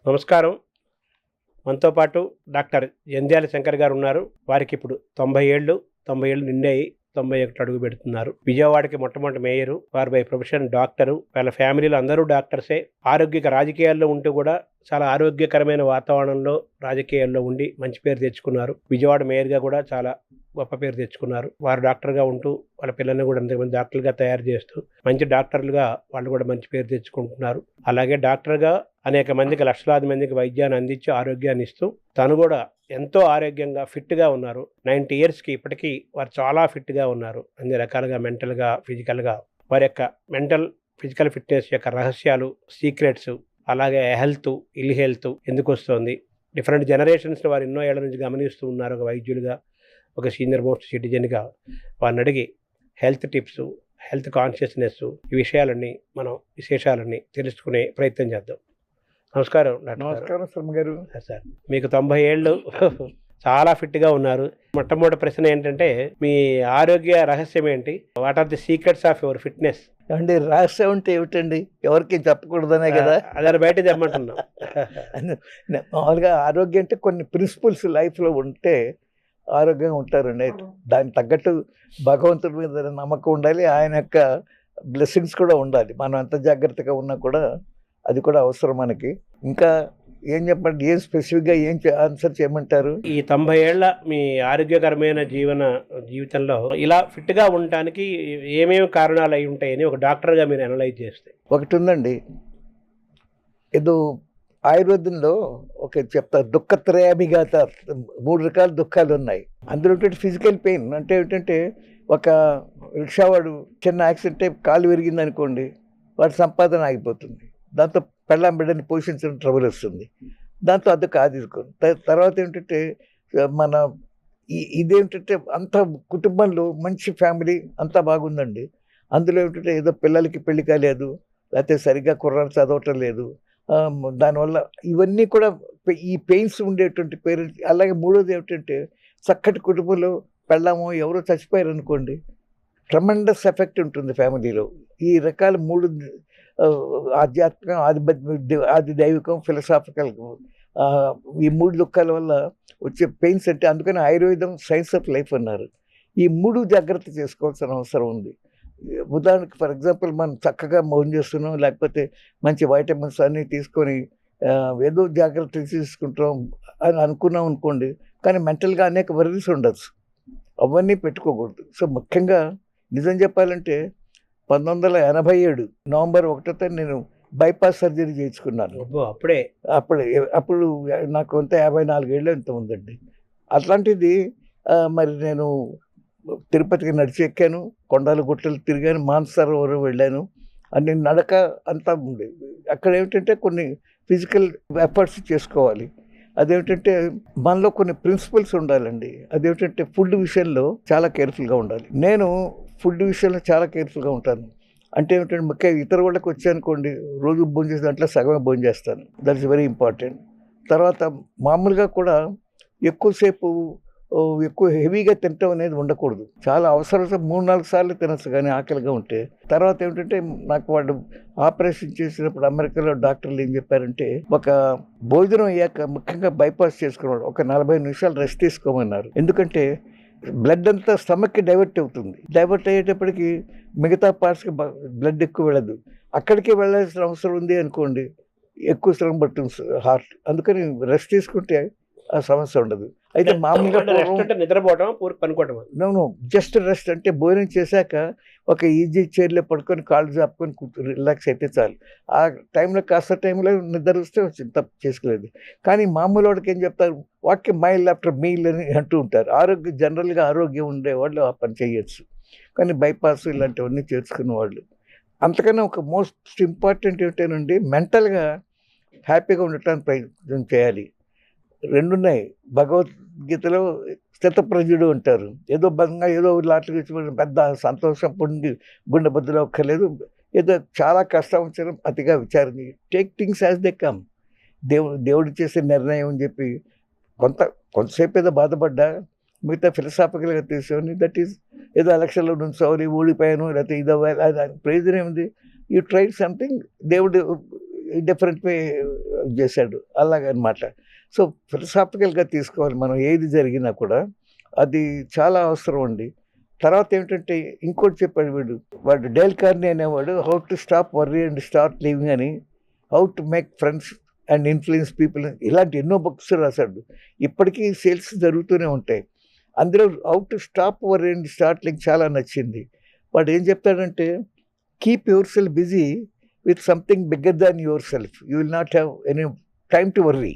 నమస్కారం. మనతో పాటు డాక్టర్ జంధ్యాల శంకర్ గారు ఉన్నారు. వారికి ఇప్పుడు 90 ఏళ్ళు. 90 ఏళ్ళు నిండాయి. 91 అడుగు పెడుతున్నారు. విజయవాడకి మొట్టమొదటి మేయరు. వారు బై ప్రొఫెషన్ డాక్టరు. వాళ్ళ ఫ్యామిలీలో అందరూ డాక్టర్సే. రాజకీయాల్లో ఉంటూ కూడా చాలా ఆరోగ్యకరమైన వాతావరణంలో రాజకీయాల్లో ఉండి మంచి పేరు తెచ్చుకున్నారు. విజయవాడ మేయర్‌గా కూడా చాలా గొప్ప పేరు తెచ్చుకున్నారు. వారు డాక్టర్‌గా ఉంటూ వాళ్ళ పిల్లల్ని కూడా అంతమంది డాక్టర్లుగా తయారు చేస్తూ మంచి డాక్టర్లుగా వాళ్ళు కూడా మంచి పేరు తెచ్చుకుంటున్నారు. అలాగే డాక్టర్‌గా అనేక మందికి, లక్షలాది మందికి వైద్యాన్ని అందించి ఆరోగ్యాన్ని ఇస్తూ తను కూడా ఎంతో ఆరోగ్యంగా ఫిట్‌గా ఉన్నారు. 90 ఇయర్స్‌కి ఇప్పటికీ వారు చాలా ఫిట్‌గా ఉన్నారు. అన్ని రకాలుగా మెంటల్‌గా, ఫిజికల్‌గా. వారి యొక్క ఫిజికల్ ఫిట్‌నెస్ యొక్క రహస్యాలు, సీక్రెట్స్, అలాగే ఇల్ హెల్త్ ఎందుకొస్తోంది, డిఫరెంట్ జనరేషన్స్‌ని వారు ఎన్నో ఏళ్ల నుంచి గమనిస్తూ ఉన్నారు. ఒక వైద్యులుగా, ఒక సీనియర్ మోస్ట్ సిటిజన్‌గా వారిని అడిగి హెల్త్ టిప్స్, హెల్త్ కాన్షియస్‌నెస్ ఈ విశేషాలన్నీ తెలుసుకునే ప్రయత్నం చేద్దాం. నమస్కారం డాక్టర్ గారు. నమస్కారం శర్మ గారు. సార్, మీకు 90 ఏళ్ళు చాలా ఫిట్‌గా ఉన్నారు. మొట్టమొదటి ప్రశ్న ఏంటంటే, మీ ఆరోగ్య రహస్యం ఏంటి? What are the secrets of your fitness? ఏవండి రహస్యం అంటే ఏమిటండి? ఎవరికీ చెప్పకూడదనే కదా! అదని బయట తెమ్మంటున్నాం. మామూలుగా ఆరోగ్యం అంటే కొన్ని ప్రిన్సిపల్స్ లైఫ్‌లో ఉంటే ఆరోగ్యంగా ఉంటారండి. దానికి తగ్గట్టు భగవంతుడి మీద నమ్మకం ఉండాలి. ఆయన యొక్క బ్లెస్సింగ్స్ కూడా ఉండాలి. మనం ఎంత జాగ్రత్తగా ఉన్నా కూడా అది కూడా అవసరం మనకి. ఇంకా ఏం చెప్పండి? ఏం స్పెసిఫిక్‌గా ఆన్సర్ చేయమంటారు? ఈ 90 ఏళ్ల మీ ఆరోగ్యకరమైన జీవితంలో ఇలా ఫిట్‌గా ఉండటానికి ఏమేమి కారణాలు అయి ఉంటాయని ఒక డాక్టర్‌గా మీరు అనలైజ్ చేస్తే? ఒకటి ఉందండి. ఏదో ఆయుర్వేదంలో చెప్తారు, దుఃఖత్రయాభిఘాత 3 రకాల దుఃఖాలున్నాయి. అందులో ఒకటి ఫిజికల్ పెయిన్. అంటే ఏంటంటే, ఒక రిక్షావాడు చిన్న యాక్సిడెంట్ అయి కాలు విరిగిందనుకోండి, వాడి సంపాదన ఆగిపోతుంది. దాంతో పెళ్ళాం బిడ్డని పోషించడం ట్రబుల్ వస్తుంది. దాంతో అదొక ఆదికం. తర్వాత ఏంటంటే, మన ఇదేంటంటే అంత కుటుంబంలో మంచి ఫ్యామిలీ అంతా బాగుందండి. అందులో ఏంటంటే ఏదో పిల్లలకి పెళ్లి కాలేదు, లేకపోతే సరిగ్గా కుర్రాళ్ళు చదవటం లేదు. దానివల్ల ఇవన్నీ కూడా ఈ పెయిన్స్ ఉండేటువంటి పేరెంట్స్. అలాగే మూడోది ఏమిటంటే, చక్కటి కుటుంబంలో పెళ్ళామో ఎవరో చచ్చిపోయారనుకోండి, ట్రమెండస్ ఎఫెక్ట్ ఉంటుంది ఫ్యామిలీలో. ఈ రకాల 3 ఆధ్యాత్మికం, ఆది దైవికం, ఫిలసాఫికల్, ఈ 3 దుఃఖాల వల్ల వచ్చే పెయిన్స్. అంటే అందుకని ఆయుర్వేదం సైన్స్ ఆఫ్ లైఫ్ అన్నారు. ఈ 3 జాగ్రత్త చేసుకోవాల్సిన అవసరం ఉంది. ఉదాహరణకి ఫర్ ఎగ్జాంపుల్ మనం చక్కగా భోంచేస్తున్నాం, లేకపోతే మంచి వైటమిన్స్ అన్నీ తీసుకొని ఏదో జాగ్రత్తలు తీసుకుంటాం అని అనుకున్నాం అనుకోండి, కానీ మెంటల్‌గా అనేక వర్రీస్ ఉండొచ్చు. అవన్నీ పెట్టుకోకూడదు. సో ముఖ్యంగా నిజం చెప్పాలంటే 1987 నవంబర్ 1తో నేను బైపాస్ సర్జరీ చేయించుకున్నాను. అబ్బో! అప్పుడు నాకు అంతా 54 ఏళ్ళు ఎంతో ఉందండి. అట్లాంటిది మరి నేను తిరుపతికి నడిచి ఎక్కాను, కొండలు గుట్టలు తిరిగాను, మానసరోవరం వెళ్ళాను. అన్ని నడక అంతా ఉండేది. అక్కడ ఏమిటంటే కొన్ని ఫిజికల్ ఎఫర్ట్స్ చేసుకోవాలి. అదేమిటంటే మనలో కొన్ని ప్రిన్సిపల్స్ ఉండాలండి. అదేమిటంటే ఫుడ్ విషయంలో చాలా కేర్ఫుల్‌గా ఉండాలి. నేను ఫుడ్ విషయంలో చాలా కేర్ఫుల్‌గా ఉంటాను. అంటే ఏమిటంటే ముఖ్యంగా ఇతర వాళ్ళకి వచ్చానుకోండి, రోజు భోంచేసే దాంట్లో సగమే భోంచేస్తాను. That is very important. తర్వాత మామూలుగా కూడా ఎక్కువ హెవీగా తినటం అనేది ఉండకూడదు. చాలా అవసరమైతే 3, 4 సార్లు తినొచ్చు కానీ ఆకలిగా ఉంటే. తర్వాత ఏమిటంటే నాకు వాళ్ళు ఆపరేషన్ చేసినప్పుడు అమెరికాలో డాక్టర్లు ఏం చెప్పారంటే, ఒక భోజనం అయ్యాక ముఖ్యంగా బైపాస్ చేసుకున్నాడు ఒక 40 నిమిషాలు రెస్ట్ తీసుకోమన్నారు. ఎందుకంటే బ్లడ్ అంతా స్టమక్‌కి డైవర్ట్ అవుతుంది. డైవర్ట్ అయ్యేటప్పటికి మిగతా పార్ట్స్‌కి బ్లడ్ ఎక్కువ వెళ్ళదు. అక్కడికే వెళ్ళాల్సిన అవసరం ఉంది అనుకోండి, ఎక్కువ శ్రమ పడుతుంది హార్ట్. అందుకని రెస్ట్ తీసుకుంటే ఆ సమస్య ఉండదు. అయితే మామూలుగా రెస్ట్ అంటే నిద్రపోవటమా? పనుకోవటమా? నో. జస్ట్ రెస్ట్ అంటే భోజనం చేశాక ఒక ఈజీ చైర్‌లో పడుకొని కాళ్ళు చాపుకొని రిలాక్స్ అయితే చాలు. ఆ టైంలో నిద్ర వస్తే తప్పు చేసుకోలేదు. కానీ మామూలు వాడికి ఏం చెప్తారు, వాక్యం మైల్ ఆఫ్టర్ మీల్ అని అంటూ ఉంటారు. జనరల్‌గా ఆరోగ్యం ఉండేవాళ్ళు ఆ పని చేయొచ్చు. కానీ బైపాస్ ఇలాంటివన్నీ చేసుకున్న వాళ్ళు. అంతకన్నా ఒక మోస్ట్ ఇంపార్టెంట్ ఏంటంటే మెంటల్‌గా హ్యాపీగా ఉండటానికి ప్రయత్నం చేయాలి. 2 ఉన్నాయి. భగవద్గీతలో స్థితప్రజ్ఞుడు అంటారు. ఏదో బంగా ఏదో లాటరీ పెద్ద సంతోషం పొంది గుండె బద్దలు ఒక్కర్లేదు. ఏదో చాలా కష్టం వచ్చిన అతిగా విచారం చేయి. Take things as they come. దేవుడు చేసే నిర్ణయం అని చెప్పి కొంతసేపు ఏదో బాధపడ్డా మిగతా ఫిలసాఫికల్‌గా తీసుకొని దట్ ఈస్ ఏదో ఎలక్షన్‌లో నుంచోని ఓడిపోయాను లేకపోతే ఇదవ్వాలి, ప్రయోజనం ఏముంది? You tried something. దేవుడు డిఫరెంట్ వే చేశాడు అలాగనమాట. సో ఫిలసాఫికల్గా తీసుకోవాలి మనం ఏది జరిగినా కూడా, అది చాలా అవసరం అండి. తర్వాత ఏమిటంటే ఇంకోటి చెప్పాడు వాడు డేల్ కార్నీ అనేవాడు, how to stop worry and start living అని, how to make friends and influence people, ఇలాంటి ఎన్నో బుక్స్ రాశాడు. ఇప్పటికీ సేల్స్ జరుగుతూనే ఉంటాయి. అందులో how to stop worry and start living చాలా నచ్చింది. వాడు ఏం చెప్తాడంటే, keep yourself busy with something bigger than yourself, you will not have any time to worry.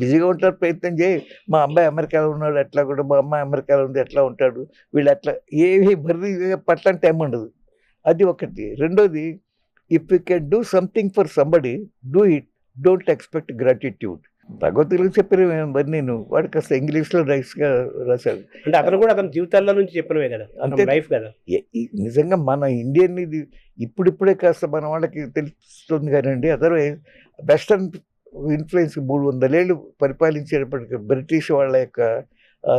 బిజీగా ఉంటారు, ప్రయత్నం చేయి. మా అబ్బాయి అమెరికాలో ఉన్నాడు, ఎట్లా కూడా మా అమ్మాయి అమెరికాలో ఉంది, ఎట్లా ఉంటాడు, వీళ్ళు అట్లా ఏవి బర్రీ పట్ల టైం ఉండదు. అది ఒకటి. రెండోది, if you can do something for somebody, do it, don't expect gratitude. భగవద్గీతలో చెప్పిన నేను వాడు కాస్త ఇంగ్లీష్లో రైస్గా రాశాడు. అంటే అతను కూడా అతని జీవితాల్లో నుంచి చెప్పినవే కదా, అంతే లైఫ్ కదా. నిజంగా మన ఇండియన్ ఇది ఇప్పుడిప్పుడే కాస్త మన వాళ్ళకి తెలుస్తుంది కానండి. అదర్వైజ్ వెస్టర్న్ ఇన్ఫ్లుయెన్స్ 300 ఏళ్ళు పరిపాలించేటప్పటికి బ్రిటిష్ వాళ్ళ యొక్క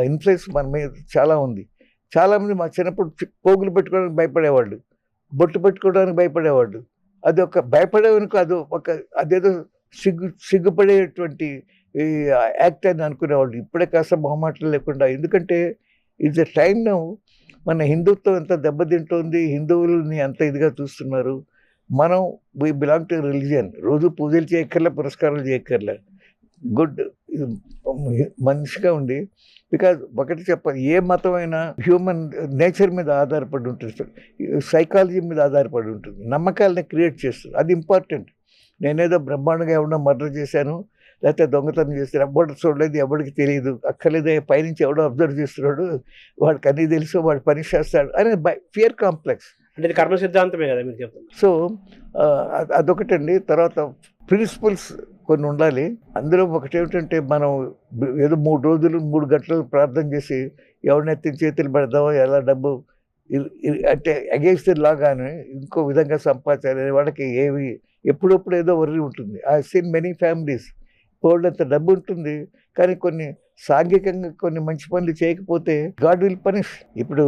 ఇన్ఫ్లుయెన్స్ మన మీద చాలా ఉంది. చాలామంది మా చిన్నప్పుడు పోగులు పెట్టుకోవడానికి భయపడేవాళ్ళు, బొట్టు పెట్టుకోవడానికి భయపడేవాళ్ళు. అది ఒక భయపడేవనుకో, అదేదో సిగ్గుపడేటువంటి యాక్ట్ అని అనుకునేవాళ్ళు. ఇప్పుడే కాస్త మొహమాటలు లేకుండా, ఎందుకంటే ఇట్స్ ఎ టైం నౌ. మన హిందుత్వం ఎంత దెబ్బతింటోంది, హిందువులని అంత ఇదిగా చూస్తున్నారు. మనం వీ బిలాంగ్ టు రిలీజియన్. రోజు పూజలు చేయక్కర్లే, పురస్కారాలు చేయక్కర్లే, గుడ్ మనిషిగా ఉండి. బికాజ్ ఒకటి చెప్పాలి, ఏ మతమైనా హ్యూమన్ నేచర్ మీద ఆధారపడి ఉంటుంది, సైకాలజీ మీద ఆధారపడి ఉంటుంది, నమ్మకాలని క్రియేట్ చేస్తుంది. అది ఇంపార్టెంట్. నేనేదో బ్రహ్మాండంగా ఎవడో మర్డర్ చేశాను, లేకపోతే దొంగతనం చేస్తాను, ఎవడు చూడలేదు, ఎవరికి తెలియదు, అక్కర్లేదే, పైనుంచి ఎవడో అబ్జర్వ్ చేస్తున్నాడు, వాడికి అన్నీ తెలుసు, వాడు పని చేస్తాడు అని ఫియర్ కాంప్లెక్స్. అంటే ఇది కర్మ సిద్ధాంతమే కదా మీరు చెప్తున్నారు. సో అదొకటండి. తర్వాత ప్రిన్సిపల్స్ కొన్ని ఉండాలి. అందులో ఒకటి ఏమిటంటే, మనం ఏదో 3 రోజులు 3 గంటలు ప్రార్థన చేసి ఎవరినెత్తి చేతులు పెడదామో, ఎలా డబ్బు అంటే అగేన్స్ట్ ది లా కానీ ఇంకో విధంగా సంపాదించాలి, వాళ్ళకి ఏవి ఎప్పుడప్పుడు ఏదో వర్రీ ఉంటుంది. ఐ సీన్ మెనీ ఫ్యామిలీస్, పోల్డంత డబ్బు ఉంటుంది కానీ కొన్ని సాంఘికంగా కొన్ని మంచి పనులు చేయకపోతే గాడ్ విల్ పనిష్. ఇప్పుడు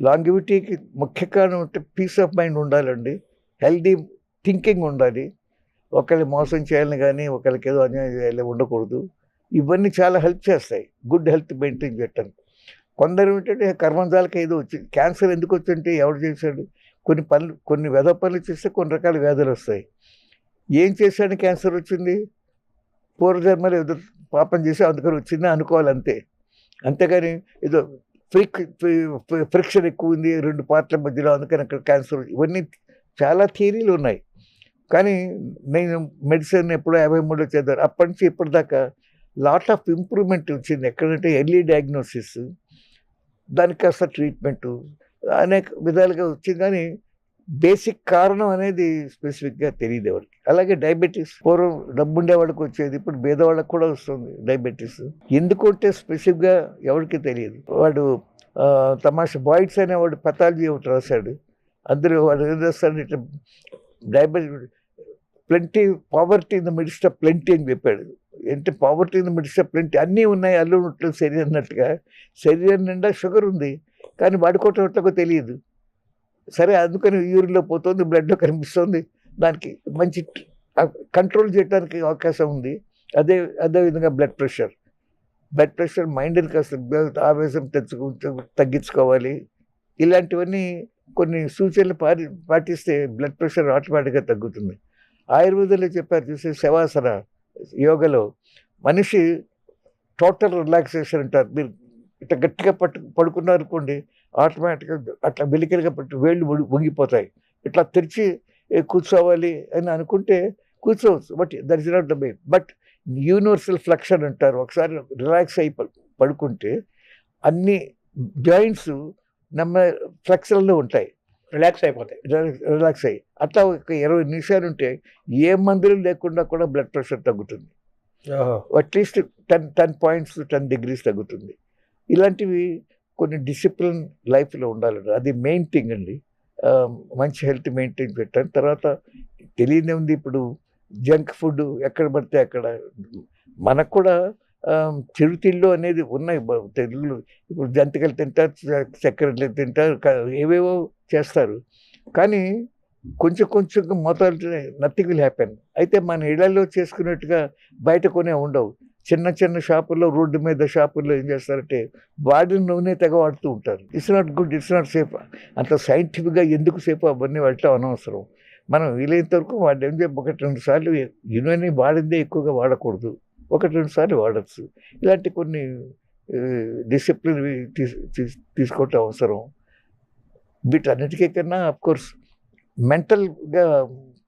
లాంగివిటీకి ముఖ్య కారణం అంటే పీస్ ఆఫ్ మైండ్ ఉండాలండి, హెల్దీ థింకింగ్ ఉండాలి. ఒకళ్ళు మోసం చేయాలని కానీ ఒకరికి ఏదో అన్యాయం చేయాలి ఉండకూడదు. ఇవన్నీ చాలా హెల్ప్ చేస్తాయి గుడ్ హెల్త్ మెయింటైన్ చేయటానికి. కొందరు ఏంటంటే కర్మంజాలకి ఏదో వచ్చింది, క్యాన్సర్ ఎందుకు వచ్చింటే ఎవరు చేశాడు, కొన్ని వెధ పనులు చేస్తే కొన్ని రకాల వ్యాధులు వస్తాయి. ఏం చేశాడు క్యాన్సర్ వచ్చింది, పూర్వజన్మలు ఏదో పాపం చేసి అందుకని వచ్చింది అనుకోవాలి అంతే. అంతేగాని ఏదో ఫ్రిక్షన్ ఎక్కువ ఉంది 2 పార్ట్ల మధ్యలో అందుకని అక్కడ క్యాన్సర్, ఇవన్నీ చాలా థియరీలు ఉన్నాయి. కానీ నేను మెడిసిన్ ఎప్పుడో 53లో చదివాను. అప్పటి నుంచి ఇప్పటిదాకా లాట్ ఆఫ్ ఇంప్రూవ్మెంట్ వచ్చింది. ఎక్కడంటే ఎర్లీ డయాగ్నోసిస్, దానికి కాస్త ట్రీట్మెంటు, అనేక విధాలుగా వచ్చింది. కానీ బేసిక్ కారణం అనేది స్పెసిఫిక్గా తెలియదు ఎవరికి. అలాగే డయాబెటీస్, పూర్వం డబ్బు ఉండేవాళ్ళకి వచ్చేది, ఇప్పుడు పేదవాళ్ళకి కూడా వస్తుంది డయాబెటీస్. ఎందుకంటే స్పెసిఫిక్గా ఎవరికి తెలియదు. వాడు తమాషా బాయిడ్స్ అనేవాడు పథాలజీ ఒకటి రాశాడు. అందులో వాడు ఏం రాస్తాడు, ఇట్లా diabetes plenty, poverty in the midst of plenty అని చెప్పాడు. అంటే poverty in the midst of plenty, అన్నీ ఉన్నాయి అల్లు ఉన్నట్లు శరీరం అన్నట్టుగా. శరీరం నిండా షుగర్ ఉంది కానీ వాడుకోవటం ఎట్లకో తెలియదు. సరే, అందుకని యూరిన్లో పోతుంది, బ్లడ్లో కనిపిస్తుంది, దానికి మంచి కంట్రోల్ చేయడానికి అవకాశం ఉంది. అదేవిధంగా బ్లడ్ ప్రెషర్ మైండ్ని కాస్త ఆవేశం తగ్గించుకోవాలి. ఇలాంటివన్నీ కొన్ని సూచనలు పాటిస్తే బ్లడ్ ప్రెషర్ ఆటోమేటిక్గా తగ్గుతుంది. ఆయుర్వేదంలో చెప్పారు చూసే శవాసన యోగలో మనిషి టోటల్ రిలాక్సేషన్ అంటారు. మీరు ఇట్లా గట్టిగా పడుకున్నారు అనుకోండి, ఆటోమేటిక్గా అట్లా వెలికలుగా వేళ్ళు వంగిపోతాయి. ఇట్లా తెరిచి కూర్చోవాలి అని అనుకుంటే కూర్చోవచ్చు, but that is not the way. But universal flexion అంటారు. ఒకసారి రిలాక్స్ అయి పడుకుంటే అన్ని జాయింట్స్ ఫ్లెక్షన్లో ఉంటాయి, రిలాక్స్ అయిపోతాయి. రిలాక్స్ అయ్యి అట్లా ఒక 20 నిమిషాలు ఉంటే ఏ మందులు లేకుండా కూడా బ్లడ్ ప్రెషర్ తగ్గుతుంది. అట్లీస్ట్ 10 points 10 degrees తగ్గుతుంది. ఇలాంటివి కొన్ని డిసిప్లిన్ లైఫ్లో ఉండాలండి, అది మెయిన్ థింగ్ అండి. మంచి హెల్త్ మెయింటైన్ పెట్టాను. తర్వాత తెలియదే ఉంది, ఇప్పుడు జంక్ ఫుడ్ ఎక్కడ పడితే అక్కడ. మనకు కూడా చిరుతిళ్ళు అనేది ఉన్నాయి తెలుగులో. ఇప్పుడు జంతికలు తింటారు, చక్కెరలు తింటారు, ఏవేవో చేస్తారు. కానీ కొంచెం కొంచెం మొదలు నథింగ్ విల్ హ్యాపెన్. అయితే మన ఇళ్లలో చేసుకున్నట్టుగా బయట కొనే ఉండవు. చిన్న చిన్న షాపుల్లో, రోడ్డు మీద షాపుల్లో ఏం చేస్తారంటే వాడిన నూనె తెగ వాడుతూ ఉంటారు. It's not good, it's not safe. అంత సైంటిఫిక్గా ఎందుకు సేఫ్ అవన్నీ వెళ్ళటం అనవసరం. మనం వీలైనంత వరకు వాడు ఏం చెప్పి 1-2 సార్లు ఈ నూనె వాడిందే ఎక్కువగా వాడకూడదు, 1-2 సార్లు వాడచ్చు. ఇలాంటి కొన్ని డిసిప్లిన్ తీసుకోవటం అవసరం. వీటన్నిటికీ కన్నా అఫ్కోర్స్ మెంటల్గా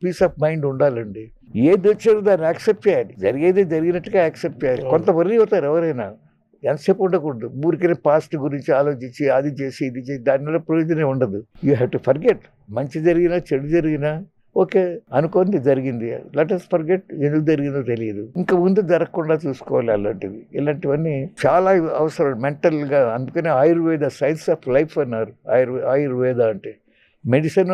పీస్ ఆఫ్ మైండ్ ఉండాలండి. ఏది వచ్చారో దాన్ని యాక్సెప్ట్ చేయాలి, జరిగేది జరిగినట్టుగా యాక్సెప్ట్ చేయాలి. కొంత వర్రీ అవుతారు ఎవరైనా, ఎంతసేపు ఉండకూడదు. ఊరికే పాస్ట్ గురించి ఆలోచించి అది చేసి ఇది చేసి దానివల్ల ప్రయోజనం ఉండదు. You have to forget. మంచి జరిగినా చెడు జరిగినా ఓకే అనుకోని జరిగింది, లెట్ us ఫర్గెట్. ఎందుకు జరిగిందో తెలియదు, ఇంకా ముందు జరగకుండా చూసుకోవాలి. అలాంటివి ఇలాంటివన్నీ చాలా అవసరం మెంటల్గా. అందుకనే ఆయుర్వేద సైన్స్ ఆఫ్ లైఫ్ అన్నారు. ఆయుర్వేద అంటే మెడిసిన్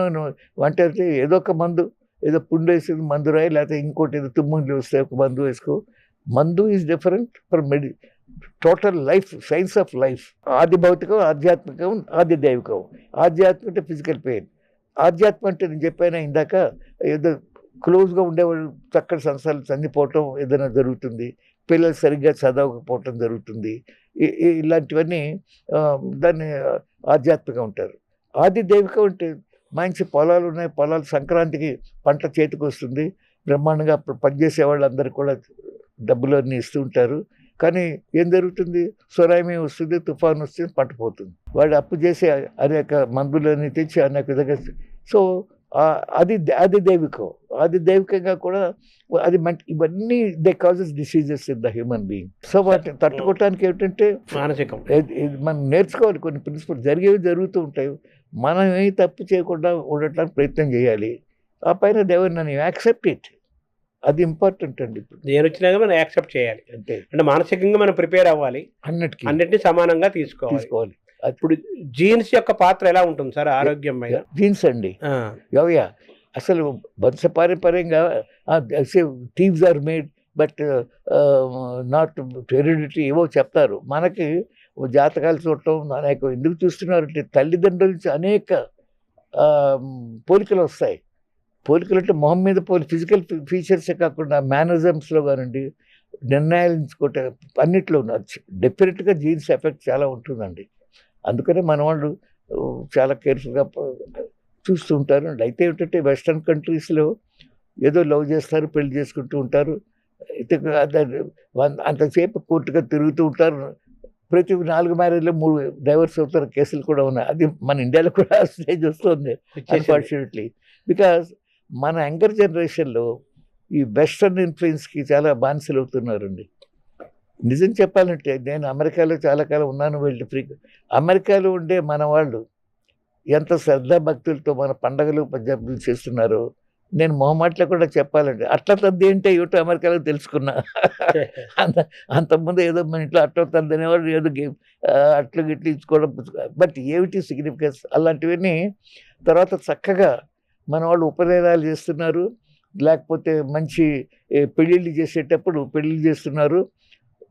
అంటే ఏదో ఒక మందు, ఏదో పుండు వేసింది మందు రాయి, లేకపోతే ఇంకోటి ఏదో తుమ్ములు వస్తే ఒక మందు వేసుకో. మందు is different for total life, science of life. ఆది భౌతికం, ఆధ్యాత్మికం, ఆది దైవికం. ఆధ్యాత్మిక అంటే ఫిజికల్ పెయిన్. ఆధ్యాత్మం అంటే నేను చెప్పాను ఇందాక, ఏదో క్లోజ్గా ఉండేవాళ్ళు చక్కటి సంస్థలు చనిపోవటం ఏదైనా జరుగుతుంది, పిల్లలు సరిగ్గా చదవకపోవటం జరుగుతుంది. ఇలాంటివన్నీ దాన్ని ఆధ్యాత్మికంగా ఉంటారు. ఆది దైవికం అంటే మంచి పొలాలు ఉన్నాయి, పొలాలు సంక్రాంతికి పంట చేతికి వస్తుంది, బ్రహ్మాండంగా పనిచేసే వాళ్ళందరికీ కూడా డబ్బులు అన్నీ ఇస్తూ ఉంటారు. కానీ ఏం జరుగుతుంది, సునామీ వస్తుంది, తుఫాను వస్తుంది, పంట పోతుంది. వాడు అప్పు చేసి అనేక మందులన్నీ తెచ్చి అనేక విధంగా. సో అది దైవికం. అది దైవికంగా కూడా అది ఇవన్నీ they causes diseases in the human being. So వాటిని తట్టుకోవటానికి ఏమిటంటే మానసికం మనం నేర్చుకోవాలి. కొన్ని ప్రిన్సిపల్ జరిగేవి జరుగుతూ ఉంటాయి, మనం ఏమి తప్పు చేయకుండా ఉండటానికి ప్రయత్నం చేయాలి. ఆ పైన దేవుని యాక్సెప్ట్ ఇట్, అది ఇంపార్టెంట్ అండి. ఇప్పుడు నేను వచ్చినా మనం యాక్సెప్ట్ చేయాలి, అంటే మానసికంగా మనం ప్రిపేర్ అవ్వాలి, అన్నిటినీ సమానంగా తీసుకోవాలి. ఇప్పుడు జీన్స్ యొక్క పాత్ర ఎలా ఉంటుంది సార్ ఆరోగ్యం మీద? జీన్స్ అండి యా అసలు వంశపారంపర్యంగా thieves are made but not hereditary ఏవో చెప్తారు. మనకి జాతకాలు చూడటం అనేక ఎందుకు చూస్తున్నారంటే తల్లిదండ్రుల నుంచి అనేక పోలికలు వస్తాయి. పోలికలు అంటే మొహం మీద ఫిజికల్ ఫీచర్సే కాకుండా మేనరిజమ్స్లో కానివ్వండి, నిర్ణయాలు ఎంచుకోవటం అన్నిట్లో డెఫినెట్గా జీన్స్ ఎఫెక్ట్ చాలా ఉంటుందండి. అందుకనే మన వాళ్ళు చాలా కేర్ఫుల్గా చూస్తూ ఉంటారు. అయితే ఏంటంటే వెస్ట్రన్ కంట్రీస్లో ఏదో లవ్ చేస్తారు, పెళ్లి చేసుకుంటూ ఉంటారు, అయితే అంతసేపు కోర్టుగా తిరుగుతూ ఉంటారు. ప్రతి 4 మ్యారేజ్లో 3 డైవర్స్ అవుతారు కేసులు కూడా ఉన్నాయి. అది మన ఇండియాలో కూడా స్టేజ్ వస్తుంది అన్ఫార్చునేట్లీ. బికాజ్ మన యంగర్ జనరేషన్లో ఈ వెస్ట్రన్ ఇన్ఫ్లుయెన్స్కి చాలా బానిసలు అవుతున్నారండి. నిజం చెప్పాలంటే నేను అమెరికాలో చాలా కాలం ఉన్నాను, వెళ్ళి అమెరికాలో ఉండే మన వాళ్ళు ఎంత శ్రద్ధాభక్తులతో మన పండగలు పద్ధతులు చేస్తున్నారో నేను మొహమాటలో కూడా చెప్పాలండి. అట్లా తద్ది ఏంటో ఏమిటో అమెరికాలో తెలుసుకున్నా. అంతకుముందు ఏదో మన ఇంట్లో అట్లా తద్ది అనేవాళ్ళు, ఏదో అట్లు గిట్లు ఇచ్చుకోవడం, బట్ ఏమిటి సిగ్నిఫికెన్స్ అలాంటివన్నీ. తర్వాత చక్కగా మన వాళ్ళు ఉపనయనాలు చేస్తున్నారు, లేకపోతే మంచి పెళ్ళిళ్ళు చేసేటప్పుడు పెళ్ళిళ్ళు చేస్తున్నారు,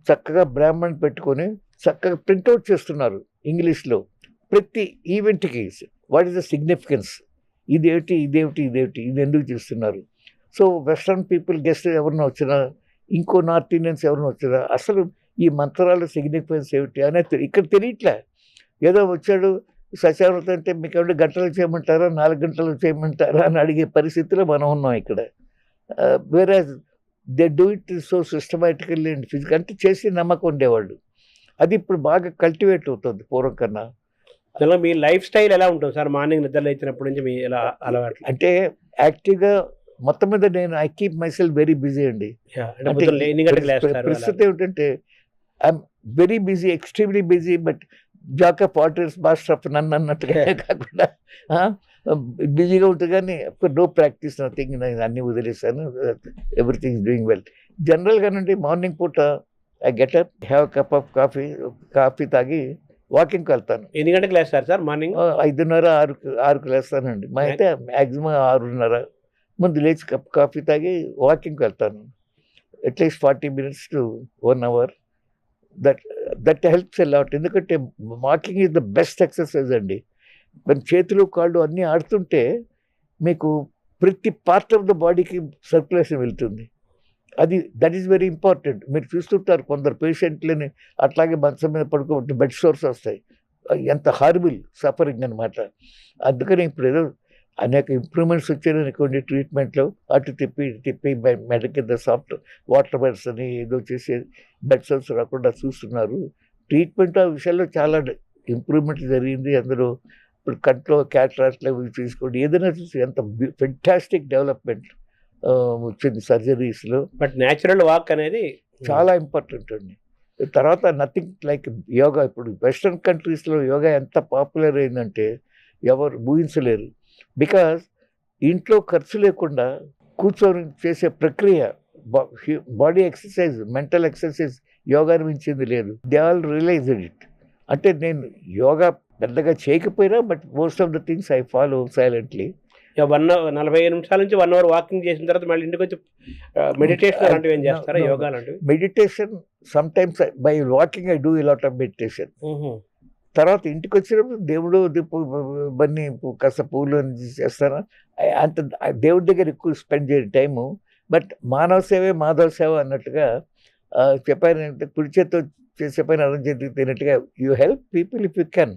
చక్కగా బ్రాహ్మణ్ పెట్టుకొని చక్కగా ప్రింట్అవుట్ చేస్తున్నారు ఇంగ్లీష్లో ప్రతి ఈవెంట్కి. వాట్ ఈస్ ద సిగ్నిఫికెన్స్, ఇదేమిటి ఇదేమిటి ఇదేమిటి, ఇది ఎందుకు చేస్తున్నారు. సో వెస్ట్రన్ పీపుల్ గెస్ట్ ఎవరినో వచ్చినా, ఇంకో నార్త్ ఇండియన్స్ ఎవరినో వచ్చినా అసలు ఈ మంత్రాల సిగ్నిఫికెన్స్ ఏమిటి అనేది ఇక్కడ తెలియట్లే. ఏదో వచ్చాడు సత్యావ్రత అంటే మీకు ఏమంటే గంటలు చేయమంటారా, 4 గంటలు చేయమంటారా అని అడిగే పరిస్థితిలో మనం ఉన్నాం ఇక్కడ. వేరే they do it so systematically and physical అంటే చేసి నమ్మకం ఉండేవాళ్ళు. అది ఇప్పుడు బాగా కల్టివేట్ అవుతుంది పూర్వం కన్నా. అసలు మీ లైఫ్ స్టైల్ ఎలా ఉంటుంది సార్? మార్నింగ్ నిద్ర లేచినప్పటి నుంచి మీ ఎలా అలవాటు? అంటే యాక్టివ్గా మొత్తం మీద నేను I keep myself very busy అండి. ప్రస్తుతం ఏమిటంటే I'm very busy, extremely busy, but jack of waters master of none అన్నట్టుగా కాకుండా బిజీగా ఉంటుంది. కానీ నో ప్రాక్టీస్ నథింగ్, నేను అన్నీ వదిలేసాను. Everything is doing well. జనరల్గానండి మార్నింగ్ పూట I get up, have cup of coffee తాగి వాకింగ్కి వెళ్తాను. ఎన్ని గంటలకు లేస్తారు సార్ మార్నింగ్? 5:30, 6కు లేస్తానండి. మా అయితే మ్యాక్సిమం 6:30 ముందు లేచి కప్ కాఫీ తాగి వాకింగ్కి వెళ్తాను. At least 40 minutes to 1 hour. That helps a lot. ఎందుకంటే walking is the best exercise అండి. మన చేతులు కాళ్ళు అన్నీ ఆడుతుంటే మీకు ప్రతి పార్ట్ ఆఫ్ ద బాడీకి సర్క్యులేషన్ వెళ్తుంది. That is very important. మీరు చూస్తుంటారు కొందరు పేషెంట్లని అట్లాగే మంచం మీద పడుకోబట్టి బెడ్ సోర్స్ వస్తాయి. ఎంత హారిబుల్ సఫరింగ్ అనమాట. అందుకని ఇప్పుడు ఏదో అనేక ఇంప్రూవ్మెంట్స్ వచ్చాయనుకోండి ట్రీట్మెంట్లో, అటు తిప్పి మెడ కింద సాఫ్ట్ వాటర్ బెడ్స్ అని ఏదో చేసి బెడ్ సోర్స్ రాకుండా చూస్తున్నారు. ట్రీట్మెంట్ ఆ విషయాల్లో చాలా ఇంప్రూవ్మెంట్ జరిగింది. అందులో ఇప్పుడు కంట్లో క్యాటరాక్ట్లు అవి తీసుకోండి, ఏదైనా చూసి ఎంత ఫెంటాస్టిక్ డెవలప్మెంట్ వచ్చింది సర్జరీస్లో. బట్ న్యాచురల్ వాక్ అనేది చాలా ఇంపార్టెంట్ అండి. తర్వాత నథింగ్ లైక్ యోగా. ఇప్పుడు వెస్ట్రన్ కంట్రీస్లో యోగా ఎంత పాపులర్ అయిందంటే ఎవరు ఊహించలేరు. బికాజ్ ఇంట్లో ఖర్చు లేకుండా కూర్చొని చేసే ప్రక్రియ, బాడీ ఎక్సర్సైజ్, మెంటల్ ఎక్సర్సైజ్ యోగాని మించింది లేదు. They all realized it. అంటే నేను యోగా పెద్దగా చేయకపోయినా but most of the things I follow silently. 45 నిమిషాల నుంచి 1 అవర్ వాకింగ్ చేసిన తర్వాత మళ్ళీ ఇంటికి వచ్చి మెడిటేషన్ అలాంటివి ఏం చేస్తారా? యోగా లాంటివి meditation sometimes by walking I do a lot of meditation. తర్వాత ఇంటికి వచ్చినప్పుడు దేవుడు బన్నీ కాస్త పూలు చేస్తాను. అంత దేవుడి దగ్గర ఎక్కువ స్పెండ్ చేయడం టైము. బట్ మానవ సేవే మాధవ సేవ అన్నట్టుగా చెప్పాను. కుడి చేతితో చేసే పైన అరం చేతికి తినట్టుగా you help people if you can.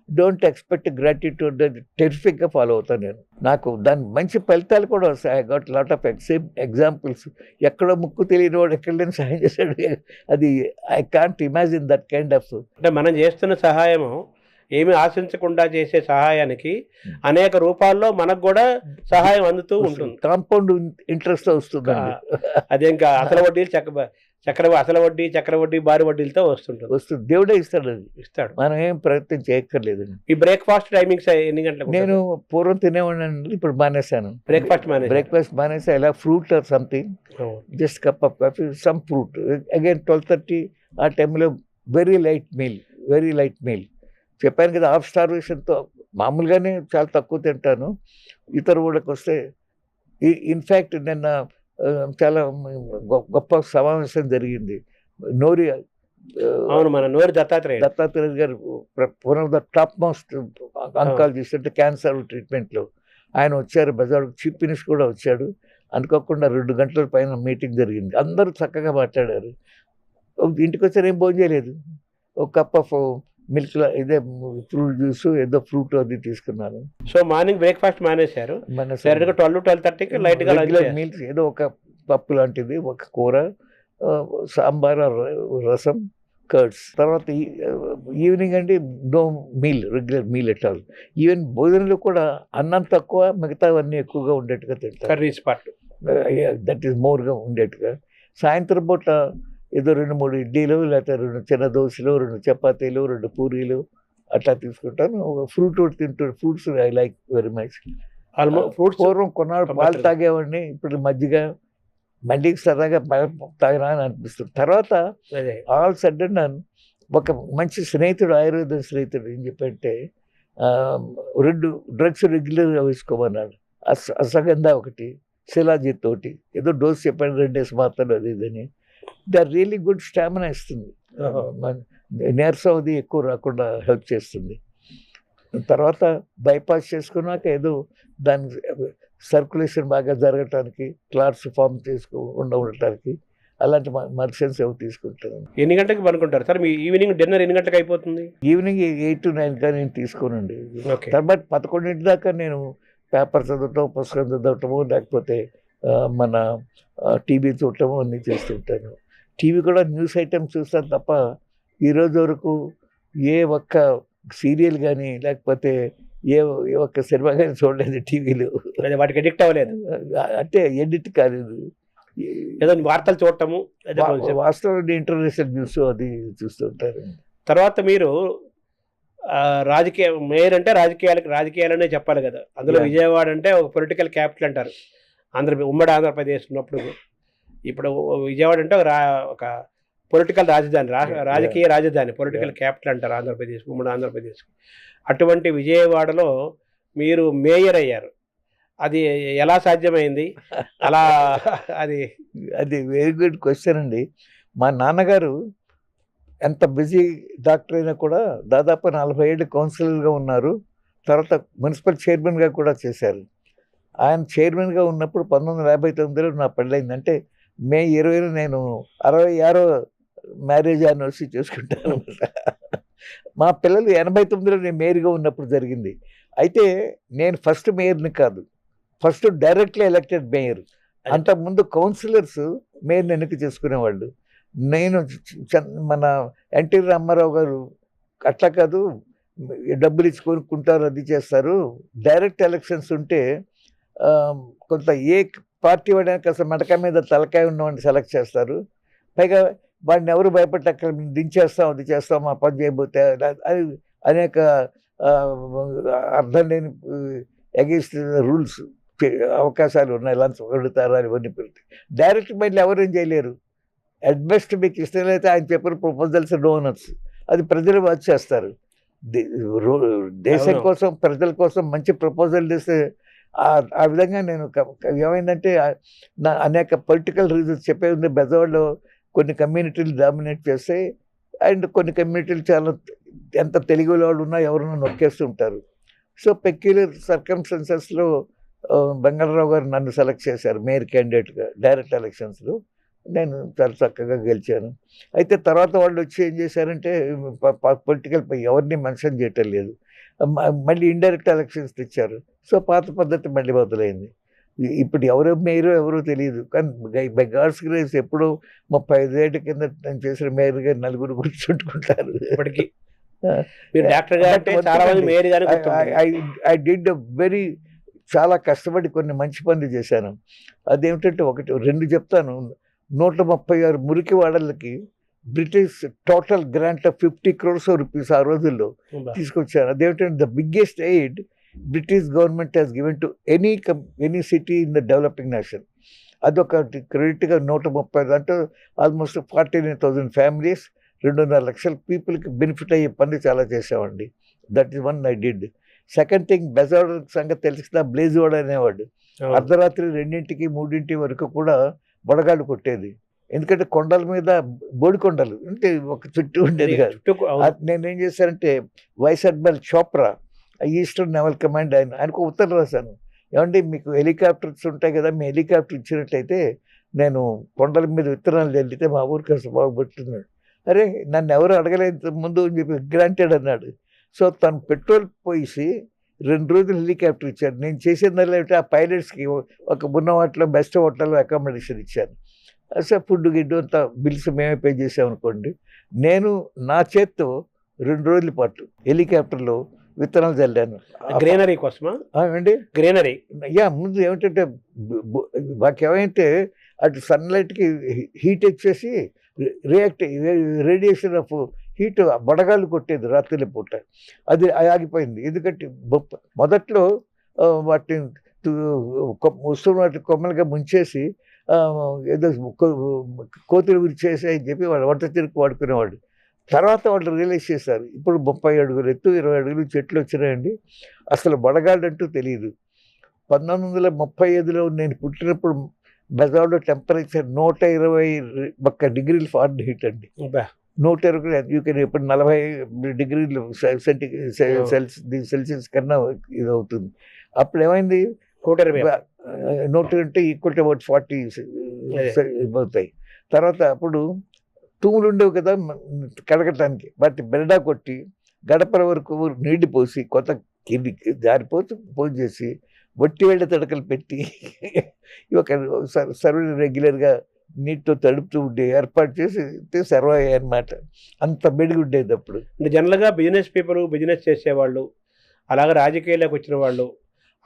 Don't expect gratitude. టెరిఫిక్గా ఫాలో అవుతాను నేను. నాకు దాని మంచి ఫలితాలు కూడా వస్తాయి. I got lot of examples. ఎక్కడో ముక్కు తెలియని వాడు ఎక్కడైనా సహాయం చేశాడు. అది I can't imagine that kind of. అంటే మనం చేస్తున్న సహాయము ఏమి ఆశించకుండా చేసే సహాయానికి అనేక రూపాల్లో మనకు కూడా సహాయం అందుతూ ఉంటుంది. కాంపౌండ్ ఇంట్రెస్ట్ వస్తుంది. అదే ఇంకా అసలు వడ్డీలు అసలు వడ్డీ, చక్ర వడ్డీ, భారీ వడ్డీలతో వస్తుంది. దేవుడే ఇస్తాడు. అది ఇస్తాడు, మనం ఏం ప్రయత్నం చేయక్కర్లేదు. ఈ బ్రేక్ఫాస్ట్ టైమింగ్స్ ఎన్ని గంటలకు? నేను పూర్వం తినేవాడిని, ఇప్పుడు మానేశాను. బ్రేక్ఫాస్ట్ మానేసా. ఇలా fruit or something, just cup of coffee, some fruit. Again 12:30 ఆ టైంలో వెరీ లైట్ మీల్. చెప్పాను కదా, హాఫ్ స్టార్వేషన్తో మామూలుగానే చాలా తక్కువ తింటాను. ఇతర ఊళ్ళకి వస్తే ఇన్ఫ్యాక్ట్ నిన్న చాలా గొప్ప సమావేశం జరిగింది. మన నోరి దత్తాత్రేయ గారు one of the top most oncologist, అంటే క్యాన్సర్ ట్రీట్మెంట్లో ఆయన వచ్చారు. బజార్ చీఫ్ మినిస్టర్ కూడా వచ్చాడు. అనుకోకుండా 2 గంటల పైన మీటింగ్ జరిగింది. అందరూ చక్కగా మాట్లాడారు. ఇంటికి వచ్చారు, ఏం భోజనం చేయలేదు. ఒక కప్ ఆఫ్ మిల్క్, ఇదే ఫ్రూట్ జ్యూస్, ఏదో ఫ్రూట్ అది తీసుకున్నాను. సో మార్నింగ్ బ్రేక్ఫాస్ట్ మానేశారు. 12-12:30 లైట్గా మీల్స్, ఏదో ఒక పప్పు లాంటిది, ఒక కూర, సాంబార్, రసం, కర్డ్స్. తర్వాత ఈవినింగ్ అండి no meal, regular meal at all. Even భోజనంలో కూడా అన్నం తక్కువ, మిగతావన్నీ ఎక్కువగా ఉండేట్టుగా తింటారు. కర్రీస్ పార్ట్ దట్ ఈస్ మోర్గా ఉండేట్టుగా. సాయంత్రం పూట ఏదో 2-3 ఇడ్లీలు, లేకపోతే 2 చిన్న దోశలు, 2 చపాతీలు, 2 పూరీలు అట్లా తీసుకుంటాను. Fruit fruits I like very much. Fruits పూర్వం కొన్నాళ్ళు పాలు తాగేవాడిని, ఇప్పుడు మజ్జిగ మళ్ళీ సరదాగా తాగినా అని అనిపిస్తుంది. తర్వాత ఆల్ సడన్ ఒక మంచి స్నేహితుడు, ఆయుర్వేద స్నేహితుడు ఏం చెప్పంటే 2 డ్రగ్స్ రెగ్యులర్గా వేసుకోమన్నాడు. అశ్వగంధ ఒకటి, శిలాజిత్ ఒకటి. ఏదో డోస్ చెప్పాడు, 2 డేస్ మాత్రం అది ఇదని. They are really good. Stamina ఇస్తుంది, నీరసం అది ఎక్కువ రాకుండా హెల్ప్ చేస్తుంది. తర్వాత బైపాస్ చేసుకున్నాక ఏదో దాని సర్క్యులేషన్ బాగా జరగటానికి, క్లాట్స్ ఫామ్ ఉండటానికి అలాంటి మెడిసిన్స్ ఏవో తీసుకుంటాను. ఎన్ని గంటలకు పడుకుంటారు సార్? మీ ఈవినింగ్ డిన్నర్ ఎన్ని గంటలకు అయిపోతుంది? ఈవినింగ్ 8 to 9 కానీ నేను తీసుకోనండి. తర్వాత 11 దాకా నేను పేపర్ చదవటం, పుస్తకం చదవటము, లేకపోతే మన టీవీ చూడటము అన్నీ చేస్తుంటాను. టీవీ కూడా న్యూస్ ఐటమ్స్ చూస్తాను తప్ప ఈరోజు వరకు ఏ ఒక్క సీరియల్ కానీ లేకపోతే ఏ ఒక్క సినిమా కానీ చూడలేదు టీవీలో. వాటికి ఎడిక్ట్ అవ్వలేదు అంటే ఎడిట్ కాలేదు. ఏదో వార్తలు చూడటము, వాస్తవం ఇంటర్నేషనల్ న్యూస్ అది చూస్తుంటారు. తర్వాత మీరు మేయర్ అంటే రాజకీయాలనే చెప్పాలి కదా. అందులో విజయవాడ అంటే ఒక పొలిటికల్ క్యాపిటల్ అంటారు. ఉమ్మడి ఆంధ్రప్రదేశ్ ఉన్నప్పుడు. ఇప్పుడు విజయవాడ అంటే ఒక పొలిటికల్ రాజధాని, రాజకీయ రాజధాని, పొలిటికల్ క్యాపిటల్ అంటారు ఆంధ్రప్రదేశ్, ఉమ్మడి ఆంధ్రప్రదేశ్. అటువంటి విజయవాడలో మీరు మేయర్ అయ్యారు. అది ఎలా సాధ్యమైంది? అది వెరీ గుడ్ క్వశ్చన్ అండి. మా నాన్నగారు ఎంత బిజీ డాక్టర్ అయినా కూడా దాదాపు 40 ఏళ్ళు కౌన్సిలర్గా ఉన్నారు. తర్వాత మున్సిపల్ చైర్మన్గా కూడా చేశారు. ఆయన చైర్మన్గా ఉన్నప్పుడు 1959లో నా పెళ్ళయింది. అంటే మే 20 నేను 66వ మ్యారేజ్ యానివర్సరీ చేసుకుంటాను. మా పిల్లలు 89లో నేను మేయర్గా ఉన్నప్పుడు జరిగింది. అయితే నేను ఫస్ట్ మేయర్ని కాదు, ఫస్ట్ డైరెక్ట్లీ ఎలక్టెడ్ మేయర్. అంతకుముందు కౌన్సిలర్స్ మేయర్ని ఎన్నిక చేసుకునేవాళ్ళు. నేను మన ఎన్టీ రామారావు గారు అట్లా కాదు, డబ్బులు ఇచ్చి కొనుక్కుంటారు, అది చేస్తారు. డైరెక్ట్ ఎలక్షన్స్ ఉంటే కొంత ఏ పార్టీ వాడైనా కాస్త మెడక మీద తలకాయ ఉన్నవాడిని సెలెక్ట్ చేస్తారు. పైగా వాడిని ఎవరు భయపడక్కడ దించేస్తాం, అది చేస్తాం, ఆ పని చేయబోతే అది అనేక అర్థం లేని అగేన్స్ట్ రూల్స్ అవకాశాలు ఉన్నాయి. లంచ్ అడుగుతారు అని ఇవన్నీ పెడతాయి. డైరెక్ట్ మళ్ళీ ఎవరేం చేయలేరు. అట్ బెస్ట్ మీకు ఇష్టం అయితే ఆయన చెప్పిన ప్రపోజల్స్ డోనర్స్, అది ప్రజలు వాచ్ చేస్తారు. దేశం కోసం, ప్రజల కోసం మంచి ప్రపోజల్ చేస్తే ఆ విధంగా నేను ఏమైందంటే నా అనేక పొలిటికల్ రీజన్స్ చెప్పేది ఉంది. బెజవాడలో కొన్ని కమ్యూనిటీలు డామినేట్ చేస్తాయి, అండ్ కొన్ని కమ్యూనిటీలు చాలా ఎంత తెలుగు వాళ్ళు ఉన్నా ఎవరన్నా నొక్కేస్తుంటారు. సో పెక్యులర్ సర్కమ్స్టెన్సెస్లో బంగారావు గారు నన్ను సెలెక్ట్ చేశారు మేయర్ క్యాండిడేట్గా డైరెక్ట్ ఎలక్షన్స్లో. నేను చాలా చక్కగా గెలిచాను. అయితే తర్వాత వాళ్ళు వచ్చి ఏం చేశారంటే పొలిటికల్ ఎవరిని మెన్షన్ చేయటం లేదు, మళ్ళీ ఇండైరెక్ట్ ఎలక్షన్స్ తెచ్చారు. సో పాత పద్ధతి మళ్ళీ మొదలైంది. ఇప్పుడు ఎవరో మేయరో ఎవరో తెలియదు, కానీ బై గాడ్స్ గ్రేస్ ఎప్పుడో 35 ఏళ్ల కింద నేను చేసిన మేయర్గా నలుగురు గుర్తుంటుకుంటారు ఇప్పటికీ. ఐ డిడ్ వెరీ చాలా కష్టపడి కొన్ని మంచి పనులు చేశాను. అదేమిటంటే 2 చెప్తాను. 136 మురికి వాడలకి British total grant of 50 crores rupees ఆ రోజుల్లో తీసుకొచ్చాను. అదేమిటంటే the biggest aid British government has given to any city in the developing nation. అదొక క్రెడిట్గా 130 అంటే ఆల్మోస్ట్ 49,000 ఫ్యామిలీస్, 2.5 లక్షల పీపుల్కి బెనిఫిట్ అయ్యే పనులు చాలా చేసామండి. That is one I did. Second thing, Bezawada సంగతి తెలిసిన బ్లేజ్వాడ అనేవాడు అర్ధరాత్రి 2 3 వరకు కూడా బొడగాళ్ళు కొట్టేది. ఎందుకంటే కొండల మీద బోడికొండలు అంటే ఒక చుట్టూ ఉండేది కాదు. నేనేం చేశానంటే vice admiral Chopra, eastern naval command, ఆయనకు ఉత్తరం రాశాను. ఏమంటే మీకు హెలికాప్టర్స్ ఉంటాయి కదా, మీ హెలికాప్టర్ ఇచ్చినట్టయితే నేను కొండల మీద విత్తనాలు చల్లితే మా ఊరికి అసలు బాగుపడుతున్నాడు. అరే నన్ను ఎవరు అడగలేదు ముందు అని చెప్పి గ్రాంటెడ్ అన్నాడు. సో తను పెట్రోల్ పోసి 2 రోజులు హెలికాప్టర్ ఇచ్చాడు. నేను చేసేదాన్ని ఏమిటి, ఆ పైలట్స్కి ఒక ఉన్న వాటిలో బెస్ట్ హోటల్లో అకామిడేషన్ ఇచ్చాను. అసలు ఫుడ్ గిడ్డు అంతా బిల్స్ మేమే పే చేసామనుకోండి. నేను నా చేత్తో 2 రోజుల పాటు హెలికాప్టర్లో విత్తనాలు చల్లాను. గ్రీనరీ కోసమా అండి? గ్రీనరీ ముందు ఏమిటంటే మాకేమైతే అటు సన్లైట్కి హీట్ వచ్చేసి రేడియేషన్ ఆఫ్ హీట్ బడగాలు కొట్టేది రాత్రి పూట. అది ఆగిపోయింది. ఎందుకంటే మొదట్లో వాటిని వాటి కొమ్మలుగా ముంచేసి ఏదో కోతులు విరిచేసి అని చెప్పి వాళ్ళు వంట చెరుకు వాడుకునేవాడు. తర్వాత వాళ్ళు రియలైజ్ చేశారు ఇప్పుడు 30 అడుగులు ఎత్తు 20 అడుగులు చెట్లు వచ్చినాయండి, అసలు బడగాళ్ళు అంటూ తెలియదు. 1935లో నేను పుట్టినప్పుడు బెజవాడలో టెంపరేచర్ 121 degrees Fahrenheit అండి. 120 ఇప్పుడు 40 degrees సెల్సియస్ కన్నా ఇది అవుతుంది. అప్పుడు ఏమైంది, 120 ఈక్వల్ టు అబౌట్ 40 అవుతాయి. తర్వాత అప్పుడు తూములు ఉండేవి కదా కడగటానికి, వాటి బెరడా కొట్టి గడపల వరకు నీళ్లు పోసి కొత్త జారిపోతూ పోసి చేసి వట్టి వేళ్ళ తడకలు పెట్టి ఒక సర్వీస్ రెగ్యులర్గా నీటితో తడుపుతూ ఉండే ఏర్పాటు చేసి సర్వ్ అయ్యాయి అన్నమాట. అంత బెడిగి ఉండేది అప్పుడు. జనరల్గా బిజినెస్ పీపుల్ బిజినెస్ చేసేవాళ్ళు, అలాగే రాజకీయాల్లోకి వచ్చిన వాళ్ళు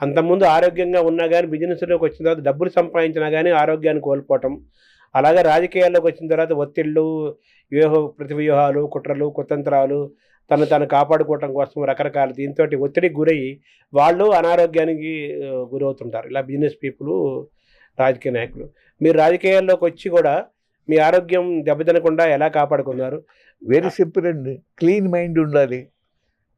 అంతకుముందు ఆరోగ్యంగా ఉన్నా కానీ బిజినెస్లోకి వచ్చిన తర్వాత డబ్బులు సంపాదించినా కానీ ఆరోగ్యాన్ని కోల్పోవటం, అలాగే రాజకీయాల్లోకి వచ్చిన తర్వాత ఒత్తిళ్ళు, ప్రతివ్యూహాలు, కుట్రలు, కుతంత్రాలు, తను కాపాడుకోవటం కోసం రకరకాల దీంతో ఒత్తిడికి గురయ్యి వాళ్ళు అనారోగ్యానికి గురవుతుంటారు. ఇలా బిజినెస్ పీపుల్, రాజకీయ నాయకులు. మీరు రాజకీయాల్లోకి వచ్చి కూడా మీ ఆరోగ్యం దెబ్బతినకుండా ఎలా కాపాడుకున్నారు? వెరీ సింపుల్ అండి, క్లీన్ మైండ్ ఉండాలి.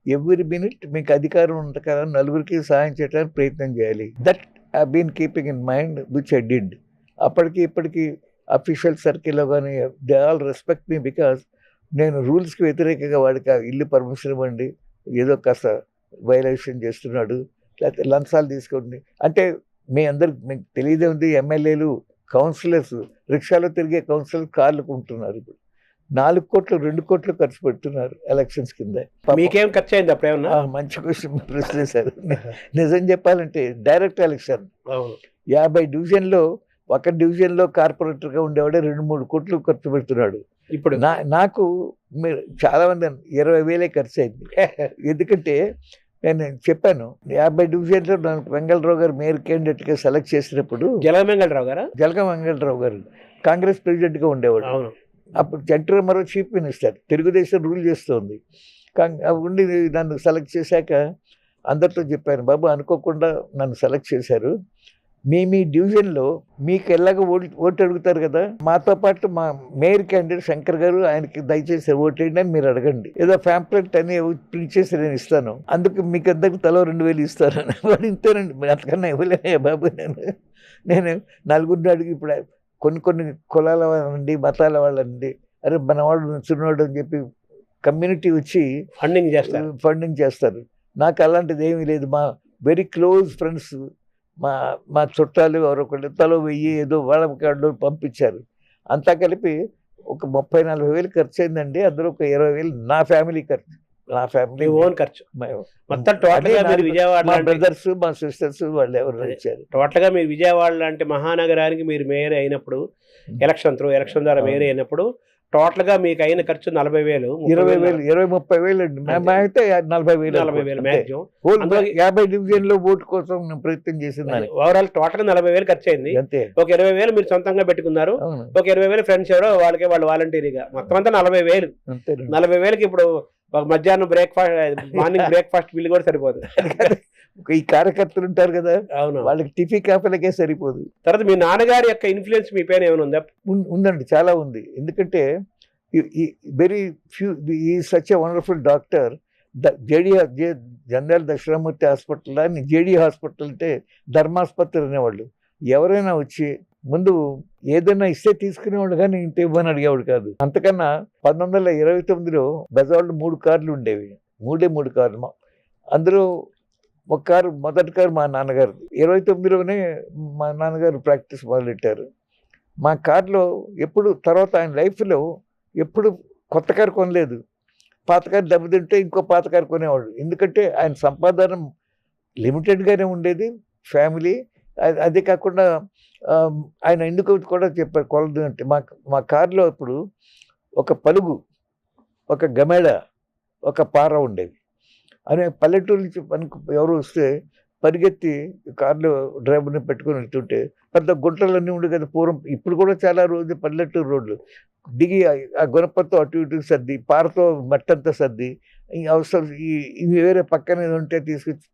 ఎవ్రీ మినిట్ మీకు అధికారం ఉంటుంది కదా, నలుగురికి సహాయం చేయడానికి ప్రయత్నం చేయాలి. That I been keeping in mind which I did. అప్పటికి ఇప్పటికీ అఫీషియల్ సర్కిల్లో కానీ they all respect me because నేను రూల్స్కి వ్యతిరేకంగా వాడికి ఇల్లు పర్మిషన్ ఇవ్వండి, ఏదో కాస్త వైలేషన్ చేస్తున్నాడు, లేకపోతే లంచాలు తీసుకోండి అంటే మీ అందరికి మీకు తెలియదే ఉంది, ఎమ్మెల్యేలు కౌన్సిలర్స్ రిక్షాలో తిరిగే కౌన్సిలర్ కార్లు కొంటున్నారు. ఇప్పుడు 4 కోట్లు 2 కోట్లు ఖర్చు పెడుతున్నారు ఎలక్షన్స్ కింద. మీకేం ఖర్చు అయింది అప్పుడేమన్నా? మంచి క్వశ్చన్ ప్రశ్న వేశారు. నిజం చెప్పాలంటే డైరెక్ట్ ఎలక్షన్ 50 డివిజన్లో ఒక డివిజన్లో కార్పొరేటర్గా ఉండేవాడే 2-3 కోట్లు ఖర్చు పెడుతున్నాడు. ఇప్పుడు నాకు మీరు చాలా మంది 20,000 ఖర్చు అయింది. ఎందుకంటే నేను చెప్పాను 50 డివిజన్లో నాకు వెంగళరావు గారు మేయర్ క్యాండిడేట్గా సెలెక్ట్ చేసినప్పుడు, జలగం వెంగళరావు గారా? జలగం వెంగళరావు గారు కాంగ్రెస్ ప్రెసిడెంట్గా ఉండేవాడు. అవును. అప్పుడు NT Rama Rao chief minister, Telugu Desam rule చేస్తుంది. ఉండి నన్ను సెలెక్ట్ చేశాక అందరితో చెప్పాను, బాబు అనుకోకుండా నన్ను సెలెక్ట్ చేశారు, మీ డివిజన్లో మీకు ఎలాగ ఓటు అడుగుతారు కదా, మాతో పాటు మా మేయర్ క్యాండిడేట్ శంకర్ గారు, ఆయనకి దయచేసి ఓటేయండి అని మీరు అడగండి, ఏదో ఫ్యాంప్లెట్ అని ప్రింట్ చేసి నేను ఇస్తాను, అందుకు మీకు అందరికి తలో 2,000 ఇస్తాను. వాడు ఇంతేనండి, అంతకన్నా ఇవ్వలేనే బాబు. నేను నలుగురిని అడిగి ఇప్పుడు కొన్ని కులాల వాళ్ళండి, మతాల వాళ్ళండి, అరే మనవాడు చిన్నవాడు అని చెప్పి కమ్యూనిటీ వచ్చి ఫండింగ్ చేస్తారు. నాకు అలాంటిది ఏమీ లేదు. మా వెరీ క్లోజ్ ఫ్రెండ్స్, మా చుట్టాలు ఎవరొకళ్ళు తలో 1000 ఏదో వాళ్ళ కార్డులో పంపించారు. అంతా కలిపి ఒక 30-40 వేలు ఖర్చు అయిందండి. అందులో ఒక 20,000 నా ఫ్యామిలీ ఖర్చు, నా ఫ్యామిలీ ఓన్ ఖర్చు. మొత్తం టోటల్గా మీరు విజయవాడ, మా బ్రదర్స్, మా సిస్టర్స్ వాళ్ళు ఎవరు వచ్చారు. టోటల్గా మీరు విజయవాడ లాంటి మహానగరానికి మీరు మేయర్ అయినప్పుడు, ఎలక్షన్ ద్వారా మేయర్ అయినప్పుడు టోటల్గా మీకు అయిన ఖర్చు 40,000, 20,000, 20-30,000 అండి. మేమైతే 40,000 మ్యాక్సిమం. 50 డివిజన్లో ఓటు కోసం నేను ప్రయత్నం చేసింది. ఓవరాల్ టోటల్ 40,000 ఖర్చు అయింది. అంతే. ఒక 20,000 మీరు సొంతంగా పెట్టుకున్నారు, ఒక 20,000 ఫ్రెండ్స్ ఎవరో వాళ్ళు వాలంటీరీగా, మొత్తం అంతా 40,000. 40,000కి ఇప్పుడు ఒక మధ్యాహ్నం మార్నింగ్ బ్రేక్ఫాస్ట్ బిల్ కూడా సరిపోదు. ఈ కార్యకర్తలు ఉంటారు కదా, అవును, వాళ్ళకి టిఫిన్ కాఫీలకే సరిపోదు. తర్వాత మీ నాన్నగారి యొక్క ఇన్ఫ్లుయెన్స్ మీ పైన ఏమైనా ఉందా? ఉందండి, చాలా ఉంది. ఎందుకంటే వెరీ ఫ్యూ ఈ such a wonderful doctor. General Dakshinamurthy hospital అని జేడీ హాస్పిటల్ అంటే ధర్మాసుపత్రి అనేవాళ్ళు. ఎవరైనా వచ్చి ముందు ఏదైనా ఇస్తే తీసుకునేవాడు కానీ ఇంత ఇవ్వని అడిగేవాడు కాదు. అంతకన్నా 1929లో బెజవాడలో 3 కార్లు ఉండేవి, 3 కార్లు. అందులో ఒక కారు, మొదటి కారు మా నాన్నగారు. 29లోనే మా నాన్నగారు ప్రాక్టీస్ మొదలెట్టారు. మా కార్లో ఎప్పుడు తర్వాత ఆయన లైఫ్లో ఎప్పుడు కొత్త కారు కొనలేదు. పాత కారు దెబ్బతింటే ఇంకో పాత కారు కొనేవాడు. ఎందుకంటే ఆయన సంపాదన లిమిటెడ్గానే ఉండేది, ఫ్యామిలీ. అదే కాకుండా ఆయన ఎందుకు కూడా చెప్పారు కొలదు అంటే, మా కారులో ఇప్పుడు ఒక పలుగు, ఒక గమేడ, ఒక పార ఉండేవి. అనే పల్లెటూరు నుంచి మనకు ఎవరు వస్తే పరిగెత్తి కారులో డ్రైవర్ని పెట్టుకొని వెళ్తుంటే పెద్ద గుంటలన్నీ ఉండే కదా పూర్వం. ఇప్పుడు కూడా చాలా రోజు పల్లెటూరు రోడ్లు దిగి ఆ గుణపంతో అటు ఇటు సర్ది, పారతో మట్టంతా సర్ది, అవసరం ఇవి వేరే పక్కన ఉంటే తీసుకొచ్చి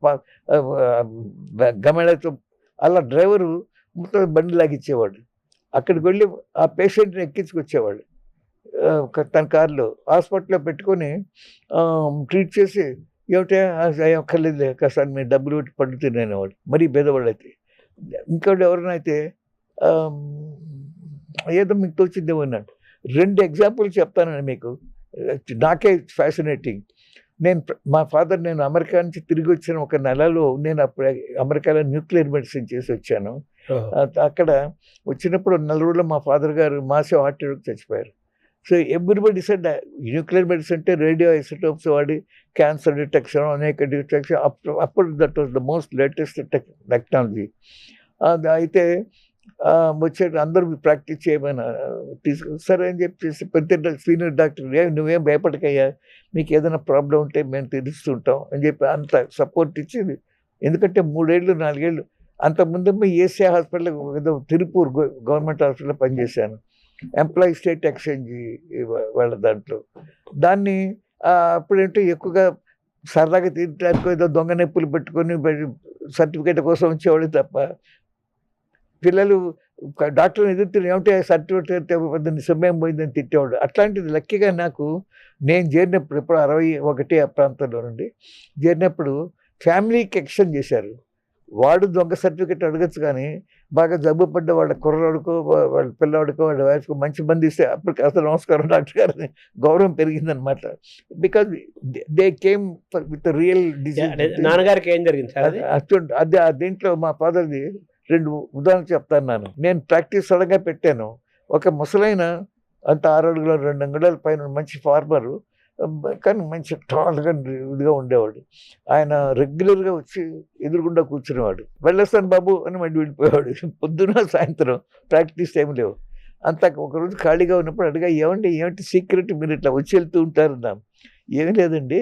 గమేళతో అలా డ్రైవరు మొత్తం బండి లాగిచ్చేవాడు. అక్కడికి వెళ్ళి ఆ పేషెంట్ని ఎక్కించుకొచ్చేవాడు తన కారులో. హాస్పిటల్లో పెట్టుకొని ట్రీట్ చేసి, ఏమిటే అక్కర్లేదు కాస్త మీరు డబ్బులు పెట్టి పండు తినేవాడు. మరీ పేదవాళ్ళు అయితే. ఇంకోటి ఎవరైనా అయితే ఏదో మీకు తోచిందేమో అన్నాడు. 2 ఎగ్జాంపుల్స్ చెప్తానండి మీకు, నాకే ఫ్యాసినేటింగ్. మా ఫాదర్, నేను అమెరికా నుంచి తిరిగి వచ్చిన ఒక నెలలో, నేను అప్పుడు అమెరికాలో న్యూక్లియర్ మెడిసిన్ చేసి వచ్చాను. అక్కడ వచ్చినప్పుడు 4 రోజుల్లో మా ఫాదర్ గారు మాసివ్ హార్ట్ అటాక్ చచ్చిపోయారు. So everybody said nuclear medicine అంటే రేడియో ఐసోటోప్స్ వాడి క్యాన్సర్ డిటెక్షన్, అనేక డిటెక్షన్. అప్పుడు that was the most latest technology. అయితే వచ్చే అందరూ ప్రాక్టీస్ చేయమని సరే అని చెప్పేసి పెద్ద సీనియర్ డాక్టర్, నువ్వేం భయపడకయ్యా, మీకు ఏదైనా ప్రాబ్లం ఉంటే మేము తెలుస్తుంటాం అని చెప్పి అంత సపోర్ట్ ఇచ్చింది. ఎందుకంటే 3 ఏళ్ళు 4 ఏళ్ళు అంతకుముందు ఏసీ హాస్పిటల్, ఏదో తిరుపూర్ గవర్నమెంట్ హాస్పిటల్లో పనిచేశాను, ఎంప్లాయీ స్టేట్ ఎక్స్చేంజ్ వాళ్ళ దాంట్లో. దాన్ని అప్పుడేంటో ఎక్కువగా సరదాగా తినడానికి ఏదో దొంగ నొప్పులు పెట్టుకొని సర్టిఫికేట్ కోసం వచ్చేవాడు తప్ప, పిల్లలు డాక్టర్ని ఎదుర్కొని ఏమంటే సర్టిఫికేట్ పెద్ద సమయం పోయిందని తిట్టేవాడు. అట్లాంటిది లక్కీగా నాకు నేను చేరినప్పుడు, ఇప్పుడు 61 ఆ ప్రాంతంలో నుండి చేరినప్పుడు ఫ్యామిలీకి ఎక్స్టెండ్ చేశారు. వాడు దొంగ సర్టిఫికేట్ అడగచ్చు, కానీ బాగా జబ్బు పడ్డ వాళ్ళ కుర్రాడుకో, వాళ్ళ పిల్లవాడికో, వాళ్ళ వైఫ్కో మంచి మంది ఇస్తే అప్పటికి అసలు నమస్కారం డాక్టర్ గారిని గౌరవం పెరిగిందనమాట. Because they came with real disease. నాన్నగారికి ఏం జరిగింది సార్? అది దీంట్లో మా ఫాదర్ది 2 ఉదాహరణలు చెప్తాను. నేను ప్రాక్టీస్ సడన్గా పెట్టాను. ఒక ముసలైన అంత 6 అడుగుల 2 అంగుళాల పైన మంచి ఫార్మరు, కానీ మంచి టాల్‌గా ఇదిగా ఉండేవాడు. ఆయన రెగ్యులర్‌గా వచ్చి ఎదురుగుండా కూర్చునేవాడు. "వెళ్ళొస్తాను బాబు" అని మళ్ళీ వెళ్ళిపోయేవాడు. పొద్దున, సాయంత్రం ప్రాక్టీస్ ఏమి లేవు. అంతా ఒకరోజు ఖాళీగా ఉన్నప్పుడు అడిగా, "ఏవండి ఏంటి సీక్రెట్ మీరు ఇట్లా వచ్చి వెళ్తూ ఉంటారన్నా?" "ఏమీ లేదండి,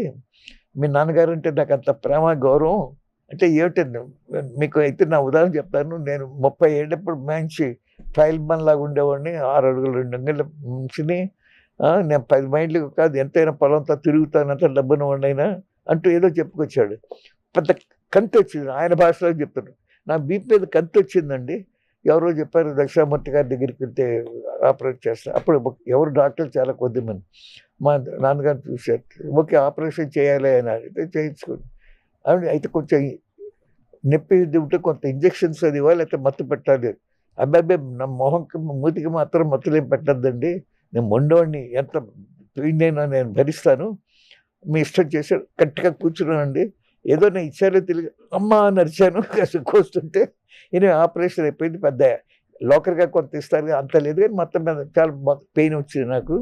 మీ నాన్నగారంటే నాకు అంత ప్రేమ, గౌరవం." అంటే "ఏమిటండి?" "మీకు అయితే నా ఉదాహరణ చెప్తాను. నేను 30 ఏళ్ళప్పుడు మంచి ట్రయల్ మన్ లాగా ఉండేవాడిని. 6 అడుగుల 2 అంగుళాల మనిషిని. నేను 10 మైళ్ళు కాదు ఎంతైనా పొలంతో తిరుగుతాను, అంత డబ్బున్నవాడినైనా" అంటూ ఏదో చెప్పుకొచ్చాడు. పెద్ద కంతొచ్చింది. ఆయన భాషలో చెప్తున్నాడు. నా వీపు మీద కంతొచ్చిందండి. ఎవరో చెప్పారు దక్షిణామూర్తి గారి దగ్గరికి వెళ్తే ఆపరేట్ చేస్తారు. అప్పుడు ఎవరు డాక్టర్లు చాలా కొద్దిమంది. మా నాన్నగారు చూశారు. ఓకే, ఆపరేషన్ చేయాలి అన్నారు. అయితే చేయించుకోండి. అయితే కొంచెం నొప్పి ఇది ఉంటే కొంత ఇంజెక్షన్స్ అది ఇవ్వాలి, లేకపోతే మత్తు పెట్టాలి. అబ్బాయి నా మొహంకి మూతికి మాత్రం మత్తులేం పెట్టద్దండి, నేను మొండోడిని, ఎంత పెయిన్ అయినా నేను భరిస్తాను, మీ ఇష్టం చేశాడు. గట్టిగా కూర్చున్నానండి. ఏదో నేను ఇచ్చారో తెలియదు, అమ్మా అని అరిచాను. కాస్త కోస్తుంటే ఈయన ఆపరేషన్ అయిపోయింది. పెద్ద లోకల్గా కొంత ఇస్తారు, అంత లేదు, కానీ మొత్తం మీద చాలా పెయిన్ వచ్చింది నాకు.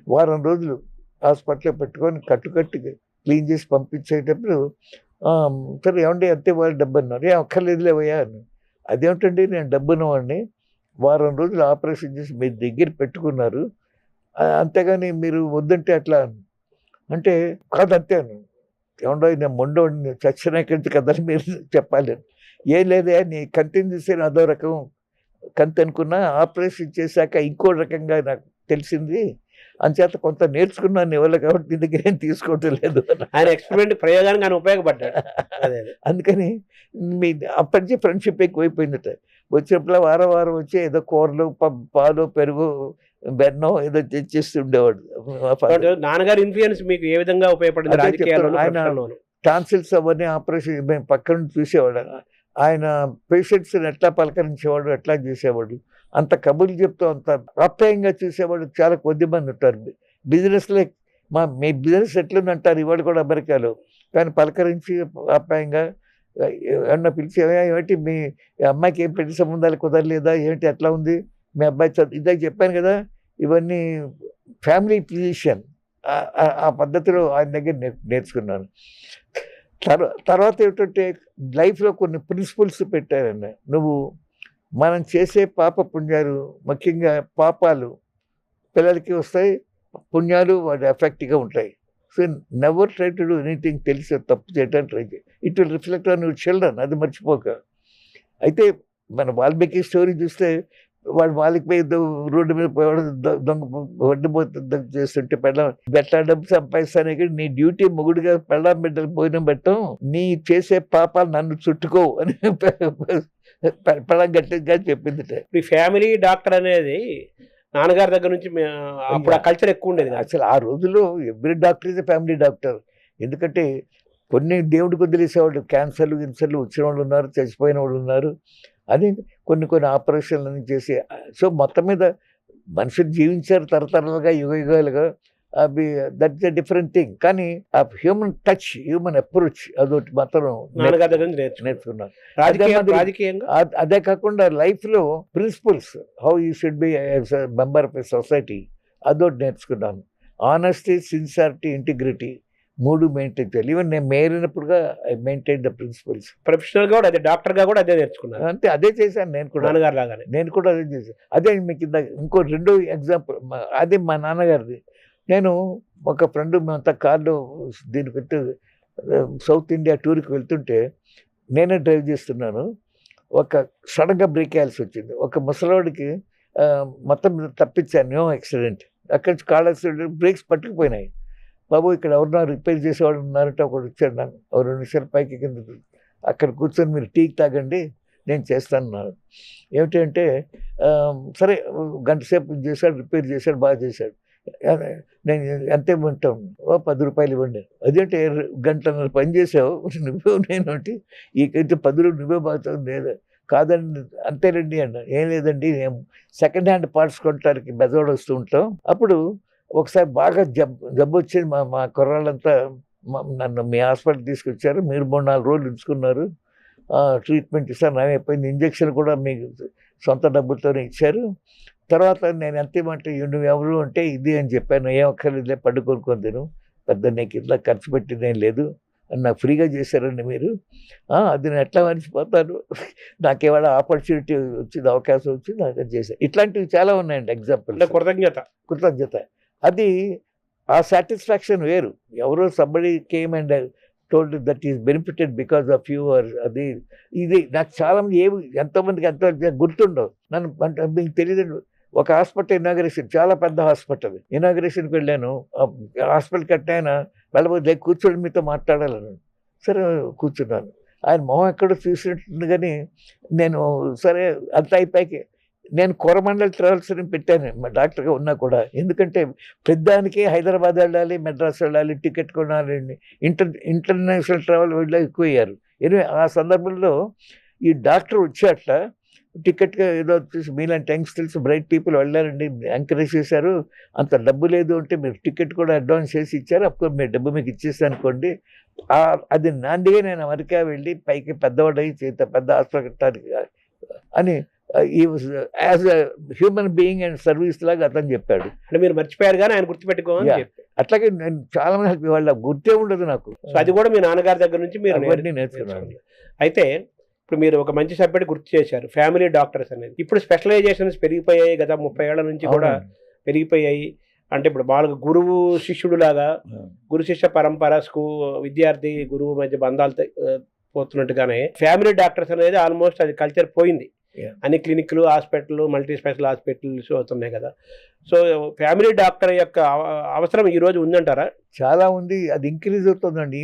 వారం రోజులు హాస్పిటల్లో పెట్టుకొని కట్టుకట్టి క్లీన్ చేసి పంపించేటప్పుడు సరే ఏమండి అంతే వాళ్ళు డబ్బు అన్నారు. "ఏ అక్కర్లేదులేవయ్యా" అని. "అదేమిటండి, నేను డబ్బున్న వాడిని, వారం రోజులు ఆపరేషన్ చేసి మీ దగ్గర పెట్టుకున్నారు, అంతేగాని మీరు వద్దంటే అట్లా" అంటే కాదంతే అని. "ఏమండో నేను మొండోడిని, చచ్చిన ఇక్కడి నుంచి కదని మీరు చెప్పాలి." "ఏం లేదే, నీ కంటిని చూస్తే అదో రకం కంతి అనుకున్నా, ఆపరేషన్ చేశాక ఇంకో రకంగా నాకు తెలిసింది, అంచేత కొంత నేర్చుకున్నాను నీ వల్ల, కాబట్టి నీ దగ్గర ఏం తీసుకోవటం లేదు" ఆయన ఎక్స్పెరిమెంట్ ప్రయోగానికి ఆయన ఉపయోగపడ్డాడు. అదే. అందుకని మీ అప్పటి నుంచి ఫ్రెండ్షిప్ ఎక్కువైపోయిందట. వచ్చినప్పుడు వారం వారం వచ్చి ఏదో కూరలు, పాలు, పెరుగు, బెన్నం ఏదో తెచ్చిస్తూ ఉండేవాడు. నాన్నగారి ఇన్ఫ్లుయెన్స్ మీకు ఏ విధంగా ఉపయోగపడింది అదే రాజకీయాల్లోనూ, చెప్తాను. ఆయన ప్రొఫెషన్‌లోనూ? టాన్సిల్స్ అవన్నీ ఆపరేషన్ మేము పక్క నుంచి చూసేవాడు. ఆయన పేషెంట్స్ని ఎట్లా పలకరించేవాడు, ఎట్లా చేసేవాడు, అంత కబుర్లు చెప్తూ అంత ఆప్యాయంగా చూసేవాడు. చాలా కొద్ది మంది ఉంటారు బిజినెస్లో. మీ బిజినెస్ ఎట్లుందంటారు ఇవాళ కూడా అమెరికాలో, కానీ పలకరించి ఆప్యాయంగా ఏమన్నా పిలిచి, "ఏమిటి మీ అమ్మాయికి ఏం పెళ్లి సంబంధాలు కుదరలేదా, ఏంటి ఎట్లా ఉంది, మీ అబ్బాయి చదువు", ఇదే చెప్పాను కదా, ఇవన్నీ ఫ్యామిలీ ఫిజిషియన్. ఆ పద్ధతిలో ఆయన దగ్గర నేర్చుకున్నాను. తర్వాత ఏమిటంటే లైఫ్లో కొన్ని ప్రిన్సిపల్స్ పెట్టారన్న. నువ్వు మనం చేసే పాప పుణ్యాలు, ముఖ్యంగా పాపాలు పిల్లలకి వస్తాయి, పుణ్యాలు వాటి ఎఫెక్ట్గా ఉంటాయి. So never try to do anything తెలిసి తప్పు చేయడానికి ట్రై చేయి. It will reflect on your children, అది మర్చిపోక. అయితే మన వాల్మీకి స్టోరీ చూస్తే వాడు వాలికి రోడ్డు మీద పోయాడు, దొంగ వడ్డిపోతు చేస్తుంటే బెట్ట డబ్బు సంపాదిస్తానే కానీ నీ డ్యూటీ మొగుడుగా పెళ్ళాం బిడ్డలు భోజనం పెట్టడం, నీ చేసే పాపాలు నన్ను చుట్టుకో అని పెళ్ళం గట్టిగా చెప్పింది. ఈ ఫ్యామిలీ డాక్టర్ అనేది నాన్నగారి దగ్గర నుంచి అప్పుడు ఆ కల్చర్ ఎక్కువ ఉండేది. అసలు ఆ రోజుల్లో every doctor is family doctor. ఎందుకంటే కొన్ని దేవుడికి వదిలేసేవాళ్ళు, క్యాన్సర్లు గిన్సర్లు వచ్చిన వాళ్ళు ఉన్నారు, చచ్చిపోయిన వాళ్ళు ఉన్నారు, అని కొన్ని ఆపరేషన్లు చేసి. సో మొత్తం మీద మనుషులు జీవించారు తరతరాలుగా, యుగాలుగా. అవి that is a different thing. కానీ ఆ హ్యూమన్ టచ్, హ్యూమన్ అప్రోచ్ అదొకటి మాత్రం నేర్చుకున్నాను. అదే కాకుండా లైఫ్లో principles, how you should be as a member of a society, అదొకటి నేర్చుకున్నాను. ఆనెస్టీ, సిన్సియారిటీ, ఇంటిగ్రిటీ, 3 మెయింటైన్ చేయాలి. ఈవెన్ నేను మేరినప్పుడుగా ఐ మెయింటైన్ ద ప్రిన్సిపల్స్. ప్రొఫెషనల్గా కూడా అదే, డాక్టర్గా కూడా అదే నేర్చుకున్నాను. అంటే అదే చేశాను నేను కూడా, నాన్నగారు లాగానే. నేను కూడా అదే చేశాను. అదే మీకు ఇంకో 2 ఎగ్జాంపుల్, అదే మా నాన్నగారిది. నేను ఒక ఫ్రెండ్, మేమంతా కార్లో దీనికి సౌత్ ఇండియా టూర్కి వెళ్తుంటే నేనే డ్రైవ్ చేస్తున్నాను. ఒక సడన్గా బ్రేక్ వేయాల్సి వచ్చింది. ఒక ముసలివాడికి మొత్తం తప్పించాను, నో యాక్సిడెంట్. అక్కడి నుంచి కార్ యాక్సిడెంట్, బ్రేక్స్ పట్టుకుపోయినాయి. "బాబు ఇక్కడ ఎవరన్నా రిపేర్ చేసేవాడు ఉన్నారంటే ఒకడు వచ్చాడు, నాకు 2 నిమిషాలు పైకి కింద అక్కడ కూర్చొని మీరు టీ తాగండి, నేను చేస్తాను." ఏమిటంటే సరే గంట సేపు చేశాడు, రిపేర్ చేశాడు, బాగా చేశాడు. నేను ఎంత ఇవ్వమంటాం, "ఓ 10 రూపాయలు ఇవ్వండి." "అదేంటే గంటన్నర పని చేసావు నువ్వు, నేనంటే ఈ 10 నువ్వే బాగుతావు." "లేదా." "కాదండి." "అంతేనండి" అన్నా. "ఏం లేదండి, మేము సెకండ్ హ్యాండ్ పార్ట్స్ కొనడానికి బెజవాడ వస్తూ ఉంటాం. అప్పుడు ఒకసారి బాగా జబ్బు వచ్చింది, మా కుర్రాళ్ళంతా నన్ను మీ హాస్పిటల్ తీసుకొచ్చారు, మీరు 3-4 రోజులు ఉంచుకున్నారు. ట్రీట్మెంట్ ఇస్తాను, నయమైపోయింది. ఇంజెక్షన్ కూడా మీకు సొంత డబ్బులతోనే ఇచ్చారు. తర్వాత నేను ఎంత ఇవ్వమంటే నువ్వు ఎవరు అంటే ఇది అని చెప్పాను. ఏం అక్కర్లేదులే, పడ్డు కొనుక్కొని తిను, పెద్ద నీకు ఇట్లా ఖర్చు పెట్టిందేం లేదు అని నాకు ఫ్రీగా చేశారండి మీరు. అది నేను ఎట్లా మర్చిపోతాను. నాకేమైనా ఆపర్చునిటీ వచ్చింది, అవకాశం వచ్చింది, నాకు అది చేశాను. ఇట్లాంటివి చాలా ఉన్నాయండి ఎగ్జాంపుల్. కృతజ్ఞత అది ఆ సాటిస్ఫాక్షన్ వేరు. ఎవరో somebody came and told that is benefited because of you or అది ఇది. నాకు చాలామంది ఎంతోమందికి ఎంతో గుర్తుండవు. నన్ను మీకు తెలియదు. ఒక హాస్పిటల్ ఇనాగరేషన్, చాలా పెద్ద హాస్పిటల్ ఇనాగరేషన్కి వెళ్ళాను. హాస్పిటల్ కట్టాయన వెళ్ళబోతే కూర్చొని మీతో మాట్లాడాలను. సరే కూర్చున్నాను. ఆయన మొహం ఎక్కడో చూసినట్టు కానీ నేను సరే అంత అయిపోయాక నేను కోరమండల్ ట్రావెల్స్ అని పెట్టాను మా డాక్టర్గా ఉన్నా కూడా. ఎందుకంటే పెద్దానికి హైదరాబాద్ వెళ్ళాలి, మెడ్రాస్ వెళ్ళాలి, టికెట్ కొనాలి, ఇంటర్నేషనల్ ట్రావెల్ వెళ్ళి ఎక్కువ అయ్యారు. ఎనివే ఆ సందర్భంలో ఈ డాక్టర్ వచ్చాట టికెట్గా ఏదో వచ్చేసి మీలాంటి యంగ్స్టర్స్ బ్రైట్ పీపుల్ వెళ్ళారండి, ఎంకరేజ్ చేశారు. అంత డబ్బు లేదు అంటే మీరు టికెట్ కూడా అడ్వాన్స్ చేసి ఇచ్చారు, అప్పుడు మీరు డబ్బు మీకు ఇచ్చేసి అనుకోండి. అది నాందిగా నేను అమెరికా వెళ్ళి పైకి పెద్దవాడై పెద్ద హాస్పిటల్ కట్టాలి అని ఈ as a human being and service లాగా అతను చెప్పాడు. అంటే మీరు మర్చిపోయారు కానీ ఆయన గుర్తుపెట్టుకోవాలి. అట్లాగే నేను చాలా మంది హెల్ప్, వాళ్ళ గుర్తే ఉండదు నాకు. సో అది కూడా మీ నాన్నగారి దగ్గర నుంచి మీరు అవన్నీ నేర్చుకున్నాను. అయితే ఇప్పుడు మీరు ఒక మంచి సబ్జెక్ట్ గుర్తు చేశారు, ఫ్యామిలీ డాక్టర్స్ అనేది. ఇప్పుడు స్పెషలైజేషన్స్ పెరిగిపోయాయి గత 30 ఏళ్ల నుంచి కూడా పెరిగిపోయాయి. అంటే ఇప్పుడు మామూలుగా గురువు శిష్యుడు లాగా, గురు శిష్య పరంపర, విద్యార్థి గురువు మధ్య బంధాలు పోతున్నట్టుగానే ఫ్యామిలీ డాక్టర్స్ అనేది ఆల్మోస్ట్ అది కల్చర్ పోయింది. అన్ని క్లినిక్లు, హాస్పిటల్, మల్టీ స్పెషల్ హాస్పిటల్స్ అవుతున్నాయి కదా. సో ఫ్యామిలీ డాక్టర్ యొక్క అవసరం ఈ రోజు ఉందంటారా? చాలా ఉంది, అది ఇంక్రీజ్ అవుతుందండి.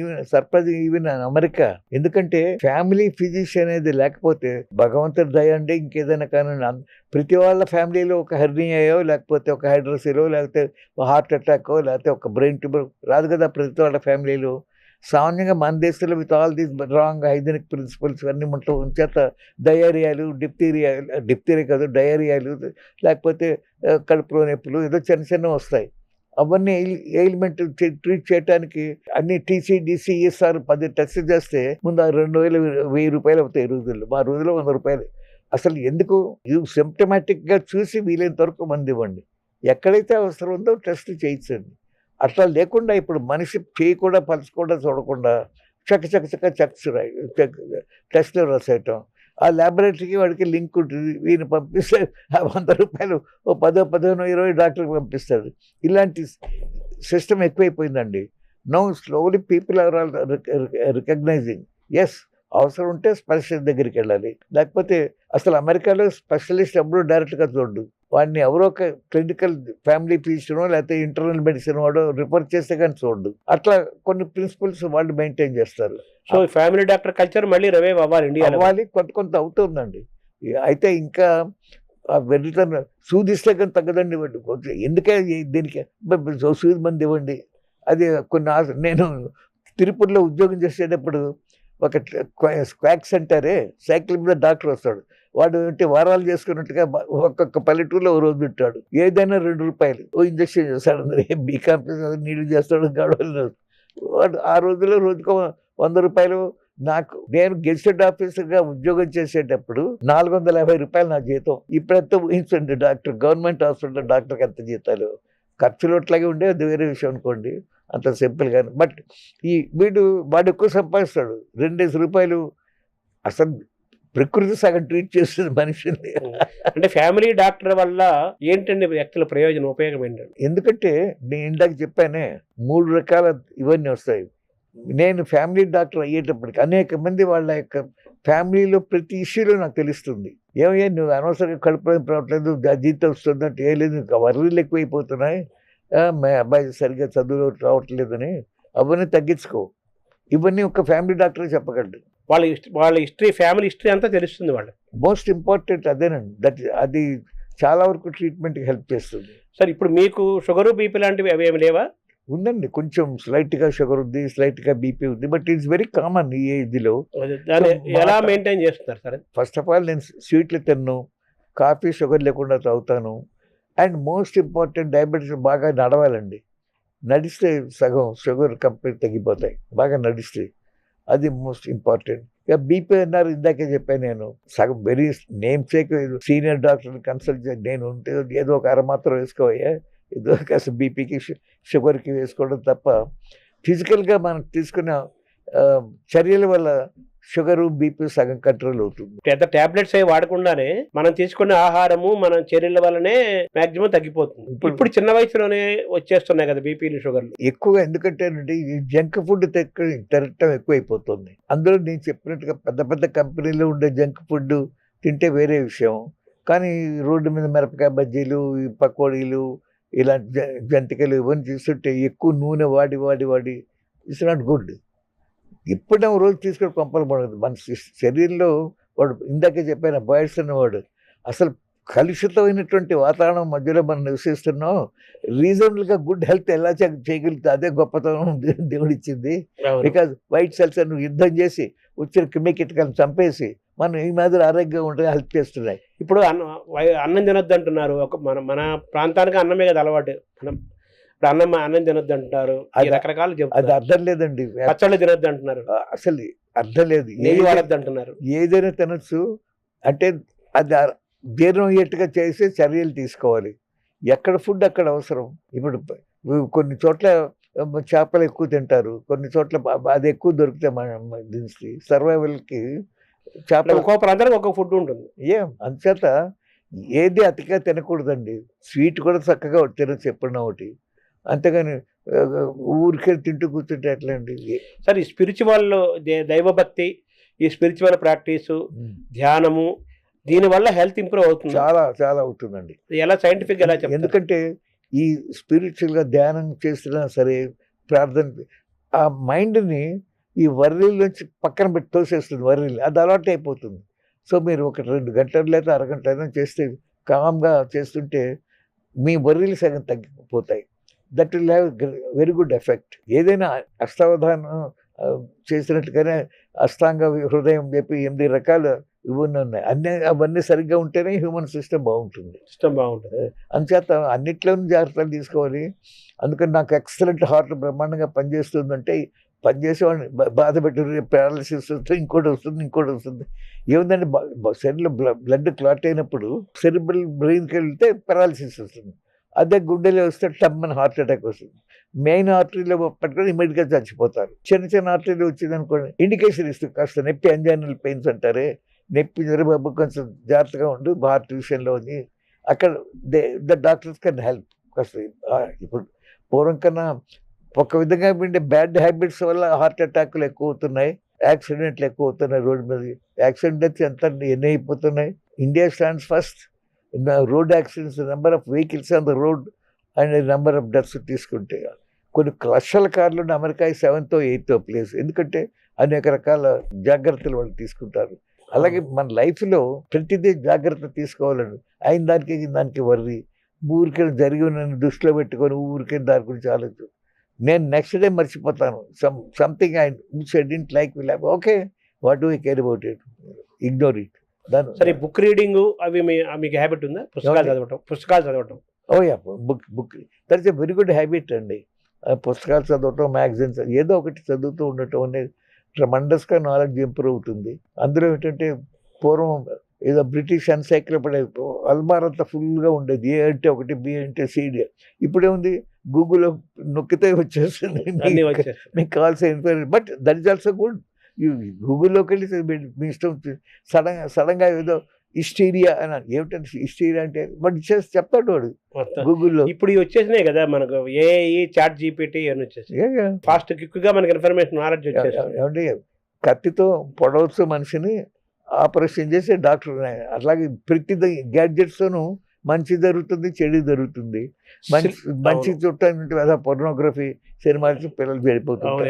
Even America. ఎందుకంటే ఫ్యామిలీ ఫిజిషియన్ అనేది లేకపోతే భగవంతుడి దయ అండి, ఇంకేదైనా కానీ ప్రతి వాళ్ళ ఫ్యామిలీలో ఒక హెర్నియాయో, లేకపోతే ఒక హైడ్రోసిలో, లేకపోతే హార్ట్ అటాకో, లేకపోతే ఒక బ్రెయిన్ ట్యూమర్ రాదు కదా ప్రతి వాళ్ళ ఫ్యామిలీలో. సామాన్యంగా మన దేశంలో with all these wrong hygienic principles అన్నీ ఉంటూ ఉంచేత డయేరియాలు, డిప్తీరియా కాదు డయేరియాలు, లేకపోతే కడుపులో నొప్పులు ఏదో చిన్న వస్తాయి. అవన్నీ ఎయిల్మెంట్ ట్రీట్ చేయడానికి అన్ని టీసీ ఈఎస్ఆర్ 10 టెస్ట్ చేస్తే ముందు 2,000-1,000 రూపాయలు అవుతాయి ఈ రోజుల్లో. మా రోజుల్లో 100 రూపాయలు. అసలు ఎందుకు? సిమ్టమాటిక్గా చూసి వీలైనంత వరకు మంది ఇవ్వండి. ఎక్కడైతే అవసరం ఉందో టెస్ట్ చేయించండి. అట్లా లేకుండా ఇప్పుడు మనిషి చేయి కూడా పలుచకుండా చూడకుండా చక్క టెస్ట్లు రాసేయటం. ఆ ల్యాబొరేటరీకి వాడికి లింక్ ఉంటుంది, వీని పంపిస్తే 100 రూపాయలు 10, 15, 20 డాక్టర్కి పంపిస్తాడు. ఇలాంటి సిస్టమ్ ఎక్కువైపోయిందండి. Now slowly people are all recognising as అవసరం ఉంటే స్పెషలిస్ట్ దగ్గరికి వెళ్ళాలి. లేకపోతే అసలు అమెరికాలో స్పెషలిస్ట్ ఎప్పుడూ డైరెక్ట్గా చూడు, వాడిని ఎవరో ఒక క్లినికల్ ఫ్యామిలీ ఫిజిషియనో లేకపోతే ఇంటర్నల్ మెడిసిన్ వాడో రిఫర్ చేస్తే కానీ చూడు. అట్లా కొన్ని ప్రిన్సిపల్స్ వాళ్ళు మెయింటైన్ చేస్తారు. సో ఫ్యామిలీ డాక్టర్ కల్చర్ మళ్ళీ రివైవ్ అవ్వాలి, కొంత అవుతుందండి. అయితే ఇంకా వెళ్తాను సూదిస్తే కానీ తగ్గదండి. ఎందుకే దీనికి సూది మంది ఇవ్వండి. అది నేను తిరుపతిలో ఉద్యోగం చేసేటప్పుడు ఒక క్వాక్ సెంటరే సైకిల్ మీద డాక్టర్ వస్తాడు. వాడు అంటే వారాలు చేసుకున్నట్టుగా ఒక్కొక్క పల్లెటూరులో ఓ రోజు పెట్టాడు. ఏదైనా 2 రూపాయలు ఓ ఇంజక్షన్ చేస్తాడు. బీకాంప్లెక్స్ నీళ్ళు చేస్తాడు గడవలు. వాడు ఆ రోజుల్లో రోజుకో 100 రూపాయలు. నేను గెజిటెడ్ ఆఫీసర్గా ఉద్యోగం చేసేటప్పుడు 450 రూపాయలు నా జీతం. ఇప్పుడెంత ఊహించండి, గవర్నమెంట్ హాస్పిటల్ డాక్టర్కి ఎంత జీతాలు. ఖర్చులు అట్లాగే ఉండే, అది వేరే విషయం అనుకోండి, అంత సింపుల్ కానీ. బట్ వాడు ఎక్కువ సంపాదిస్తాడు. 2 రూపాయలు. అసలు ప్రకృతి సగం ట్రీట్ చేస్తుంది మనిషిని. అంటే ఫ్యామిలీ డాక్టర్ వల్ల ఏంటండి వ్యక్తుల ప్రయోజనం, ఉపయోగం ఏంటండి? ఎందుకంటే నేను ఇందాక చెప్పానే 3 రకాల ఇవన్నీ వస్తాయి. నేను ఫ్యామిలీ డాక్టర్ అయ్యేటప్పటికి అనేక మంది వాళ్ళ యొక్క ఫ్యామిలీలో ప్రతి ఇష్యూలో నాకు తెలుస్తుంది. ఏమయ్యా నువ్వు అనవసరంగా కడుపు రావట్లేదు, జీతం వస్తుందంటే ఏ లేదు, వర్రీలు ఎక్కువైపోతున్నాయి, మా అబ్బాయి సరిగ్గా చదువులో రావట్లేదని, అవన్నీ తగ్గించుకో. ఇవన్నీ ఒక ఫ్యామిలీ డాక్టర్ చెప్పగలడు. వాళ్ళ హిస్టరీ, ఫ్యామిలీ హిస్టరీ అంతా తెలుస్తుంది వాళ్ళకి. మోస్ట్ ఇంపార్టెంట్ అదేనండి. అది చాలా వరకు ట్రీట్మెంట్కి హెల్ప్ చేస్తుంది. సార్ ఇప్పుడు మీకు షుగరు, బీపీ లాంటివి అవి ఏమి లేవా? ఉందండి, కొంచెం స్లైట్గా షుగర్ ఉంది, స్లైట్గా బీపీ ఉంది. బట్ ఇట్స్ వెరీ కామన్ ఈ ఏజ్లో. ఎలా మెయింటైన్ చేస్తున్నారు సార్? ఫస్ట్ ఆఫ్ ఆల్ నేను స్వీట్లు తిన్ను, కాఫీ షుగర్ లేకుండా తాగుతాను. అండ్ మోస్ట్ ఇంపార్టెంట్ డయాబెటీస్ బాగా నడవాలండి. నడిస్తే సగం షుగర్ కంప్లీట్ తగ్గిపోతాయి బాగా నడిస్తే. అది మోస్ట్ ఇంపార్టెంట్. ఇక బీపీ అన్నారు, ఇందాకే చెప్పాను నేను. సగం వెరీ నేమ్ సేక్ సీనియర్ డాక్టర్ని కన్సల్ట్ చేసి నేను ఉంటే ఏదో ఒక అరమాత్రం వేసుకోవయ్యా, ఏదో కాస్త బీపీకి షుగర్కి వేసుకోవడం తప్ప ఫిజికల్గా మనం తీసుకున్న చర్యల వల్ల షుగరు బీపీ సగం కంట్రోల్ అవుతుంది. పెద్ద టాబ్లెట్స్ అవి వాడకుండానే మనం తీసుకునే ఆహారము మన చర్యల వల్లనే మాక్సిమం తగ్గిపోతుంది. ఇప్పుడు చిన్న వయసులోనే వచ్చేస్తున్నాయి కదా బీపీలు, షుగర్లు ఎక్కువగా. ఎందుకంటేనండి ఈ జంక్ ఫుడ్ తినటం ఎక్కువైపోతుంది. అందులో నేను చెప్పినట్టుగా పెద్ద పెద్ద కంపెనీలో ఉండే జంక్ ఫుడ్ తింటే వేరే విషయం, కానీ రోడ్డు మీద మిరపకాయ బజ్జీలు, ఈ పకోడీలు, ఇలాంటి జంతికలు ఇవన్నీ చూస్తుంటే ఎక్కువ నూనె వాడి ఇట్స్ నాట్ గుడ్. ఎప్పుడైనా రోజు తీసుకొని పంపలు పడదు. మన శరీరంలో వాడు ఇందాకే చెప్పాను బాయ్స్ అన్నవాడు అసలు కలుషితమైనటువంటి వాతావరణం మధ్యలో మనం నివసిస్తున్నాం. రీజనబుల్గా గుడ్ హెల్త్ ఎలా చేయగలుగుతుంది, అదే గొప్పతనం దేవుడు ఇచ్చింది. బికాజ్ వైట్ సెల్స్ అని యుద్ధం చేసి వచ్చిన క్రిమికీటకాలను చంపేసి మనం ఈ మాదిరి ఆరోగ్యంగా ఉంటే హెల్ప్ చేస్తున్నాయి. ఇప్పుడు అన్నం తినొద్దు అంటున్నారు. మన ప్రాంతానికి అన్నమే కదా అలవాటు. ఇప్పుడు అన్నం తినొద్దు అంటున్నారు, రకరకాలు అది చెప్తారు. అర్థం లేదండి. పచ్చళ్ళు తినొద్దు అంటున్నారు, అసలు అర్థం లేదు. నెయ్యి వాడద్దు అంటున్నారు. ఏదైనా తినొచ్చు అంటే అది జీర్ణం అయ్యేట్టుగా చేసే చర్యలు తీసుకోవాలి. ఎక్కడ ఫుడ్ అక్కడ అవసరం. ఇప్పుడు కొన్ని చోట్ల చేపలు ఎక్కువ తింటారు, కొన్ని చోట్ల అది ఎక్కువ దొరికితే మన దీనికి సర్వైవల్కి చేపలు ఒక్కో ప్రాంతానికి ఒక్కొక్క ఫుడ్ ఉంటుంది. అందుచేత ఏది అతిగా తినకూడదండి. స్వీట్ కూడా చక్కగా తినచ్చు ఎప్పుడన్నా ఒకటి, అంతేగాని ఊరికే తింటూ కూర్చుంటే ఎట్లా అండి. సరే, ఈ స్పిరిచువల్ దైవభక్తి, ఈ స్పిరిచువల్ ప్రాక్టీసు, ధ్యానము, దీనివల్ల హెల్త్ ఇంప్రూవ్ అవుతుంది. చాలా చాలా అవుతుందండి. ఎలా సైంటిఫిక్ ఎలా చెప్తారు? ఎందుకంటే ఈ స్పిరిచువల్గా ధ్యానం చేసినా సరే, ప్రార్థన ఆ మైండ్ని ఈ వర్రీల నుంచి పక్కన పెట్టి తోసేస్తుంది. వర్రీలు అది అలవాటు అయిపోతుంది. సో మీరు ఒక 2 గంటలు లేదా అరగంట అయినా చేస్తే, కామ్గా చేస్తుంటే మీ వర్రీలు సగం తగ్గిపోతాయి. That will have very good effect. ఏదైనా అష్టావధానం చేసినట్టుగానే అష్టాంగ హృదయం చెప్పి 8 రకాల ఇవన్నీ ఉన్నాయి. అవన్నీ సరిగ్గా ఉంటేనే హ్యూమన్ సిస్టమ్ బాగుంటుంది. అందుచేత అన్నిట్లోనూ జాగ్రత్తలు తీసుకోవాలి. అందుకని నాకు ఎక్సలెంట్ హార్ట్ బ్రహ్మాండంగా పనిచేస్తుందంటే పనిచేసేవాడిని బాధ పెట్టి పారాలిసిస్ వస్తుంది, ఇంకోటి వస్తుంది. ఏముందంటే శరీరంలో బ్లడ్ క్లాట్ అయినప్పుడు సెరిబ్రల్ బ్రెయిన్కి వెళ్తే పారాలిసిస్ వస్తుంది. అదే గుండెలో వస్తే టమ్మని హార్ట్ అటాక్ వస్తుంది. మెయిన్ ఆర్టరీలో పట్టుకొని ఇమీడియట్గా చచ్చిపోతారు. చిన్న ఆర్టరీలో వచ్చింది అనుకోండి, ఇండికేషన్ ఇస్తుంది. కాస్త నొప్పి, అంజైనల్ పెయిన్స్ అంటారే, నొప్పి బాబు కొంచెం జాగ్రత్తగా ఉండు హార్ట్ విషయంలో ఉంది. అక్కడ ద డాక్టర్స్ కెన్ హెల్ప్. కాస్త ఇప్పుడు పూర్వం కన్నా ఒక విధంగా ఉండే బ్యాడ్ హ్యాబిట్స్ వల్ల హార్ట్ అటాక్లు ఎక్కువ అవుతున్నాయి, యాక్సిడెంట్లు ఎక్కువ అవుతున్నాయి. రోడ్డు మీద యాక్సిడెంట్ డెత్స్ ఎన్ని అయిపోతున్నాయి. India stands first in road accidents, number of vehicles on the road and number of deaths తీసుకుంటే. కొన్ని లక్షల కార్లు America 7th or 8th place. ఎందుకంటే అనేక రకాల జాగ్రత్తలు వాళ్ళు తీసుకుంటారు. అలాగే మన లైఫ్లో ప్రతిదీ జాగ్రత్త తీసుకోవాలండి. అయిన దానికి వర్రీ, ఊరికే జరిగిన దృష్టిలో పెట్టుకొని ఊరికే దాని గురించి ఆలోచన. నేను నెక్స్ట్ డే మర్చిపోతాను. Something I don't like will have, okay, what do I care about it, ignore it. సరే, బుక్ రీడింగ్ అవి మీకు హ్యాబిట్ ఉందా? పుస్తకాలు చదవటం yeah, book that's a very good habit అండి. పుస్తకాలు చదవటం, మ్యాగజైన్స్ ఏదో ఒకటి చదువుతూ ఉండటం అనేది ట్రమండస్గా నాలెడ్జ్ ఇంప్రూవ్ అవుతుంది. అందులో ఏంటంటే పూర్వం ఏదో బ్రిటిష్ ఎన్సైక్లోపీడియా అల్మారంతా ఫుల్గా ఉండేది. ఏ అంటే ఒకటి, బి అంటే సిడి. ఇప్పుడేముంది, గూగుల్లో నొక్కితే వచ్చేస్తుంది మీకు కావాల్సిన information. But that is also good. గూగుల్లోకి వెళ్ళి మీ ఇష్టం సడన్గా ఏదో హిస్టీరియా అని, ఏమిటంటే హిస్టీరియా అంటే బట్ చెప్తాడు వాడు గూగుల్లో. ఇప్పుడు వచ్చేసినాయి కదా మనకు, ఏఐ, చాట్ జీపీటీ అని వచ్చేసి ఫాస్ట్ క్విక్గా మనకి ఇన్ఫర్మేషన్ నాలెడ్జ్ వచ్చేసి. ఏమంటే కత్తితో పొడవచ్చు మనిషిని, ఆపరేషన్ చేసే డాక్టర్. అట్లాగే ప్రతి గ్యాడ్జెట్స్తోనూ మంచి జరుగుతుంది, చెడు జరుగుతుంది. మంచి చుట్టానికి అదే పొర్నోగ్రఫీ సినిమాలు పిల్లలు చెడిపోతుంది.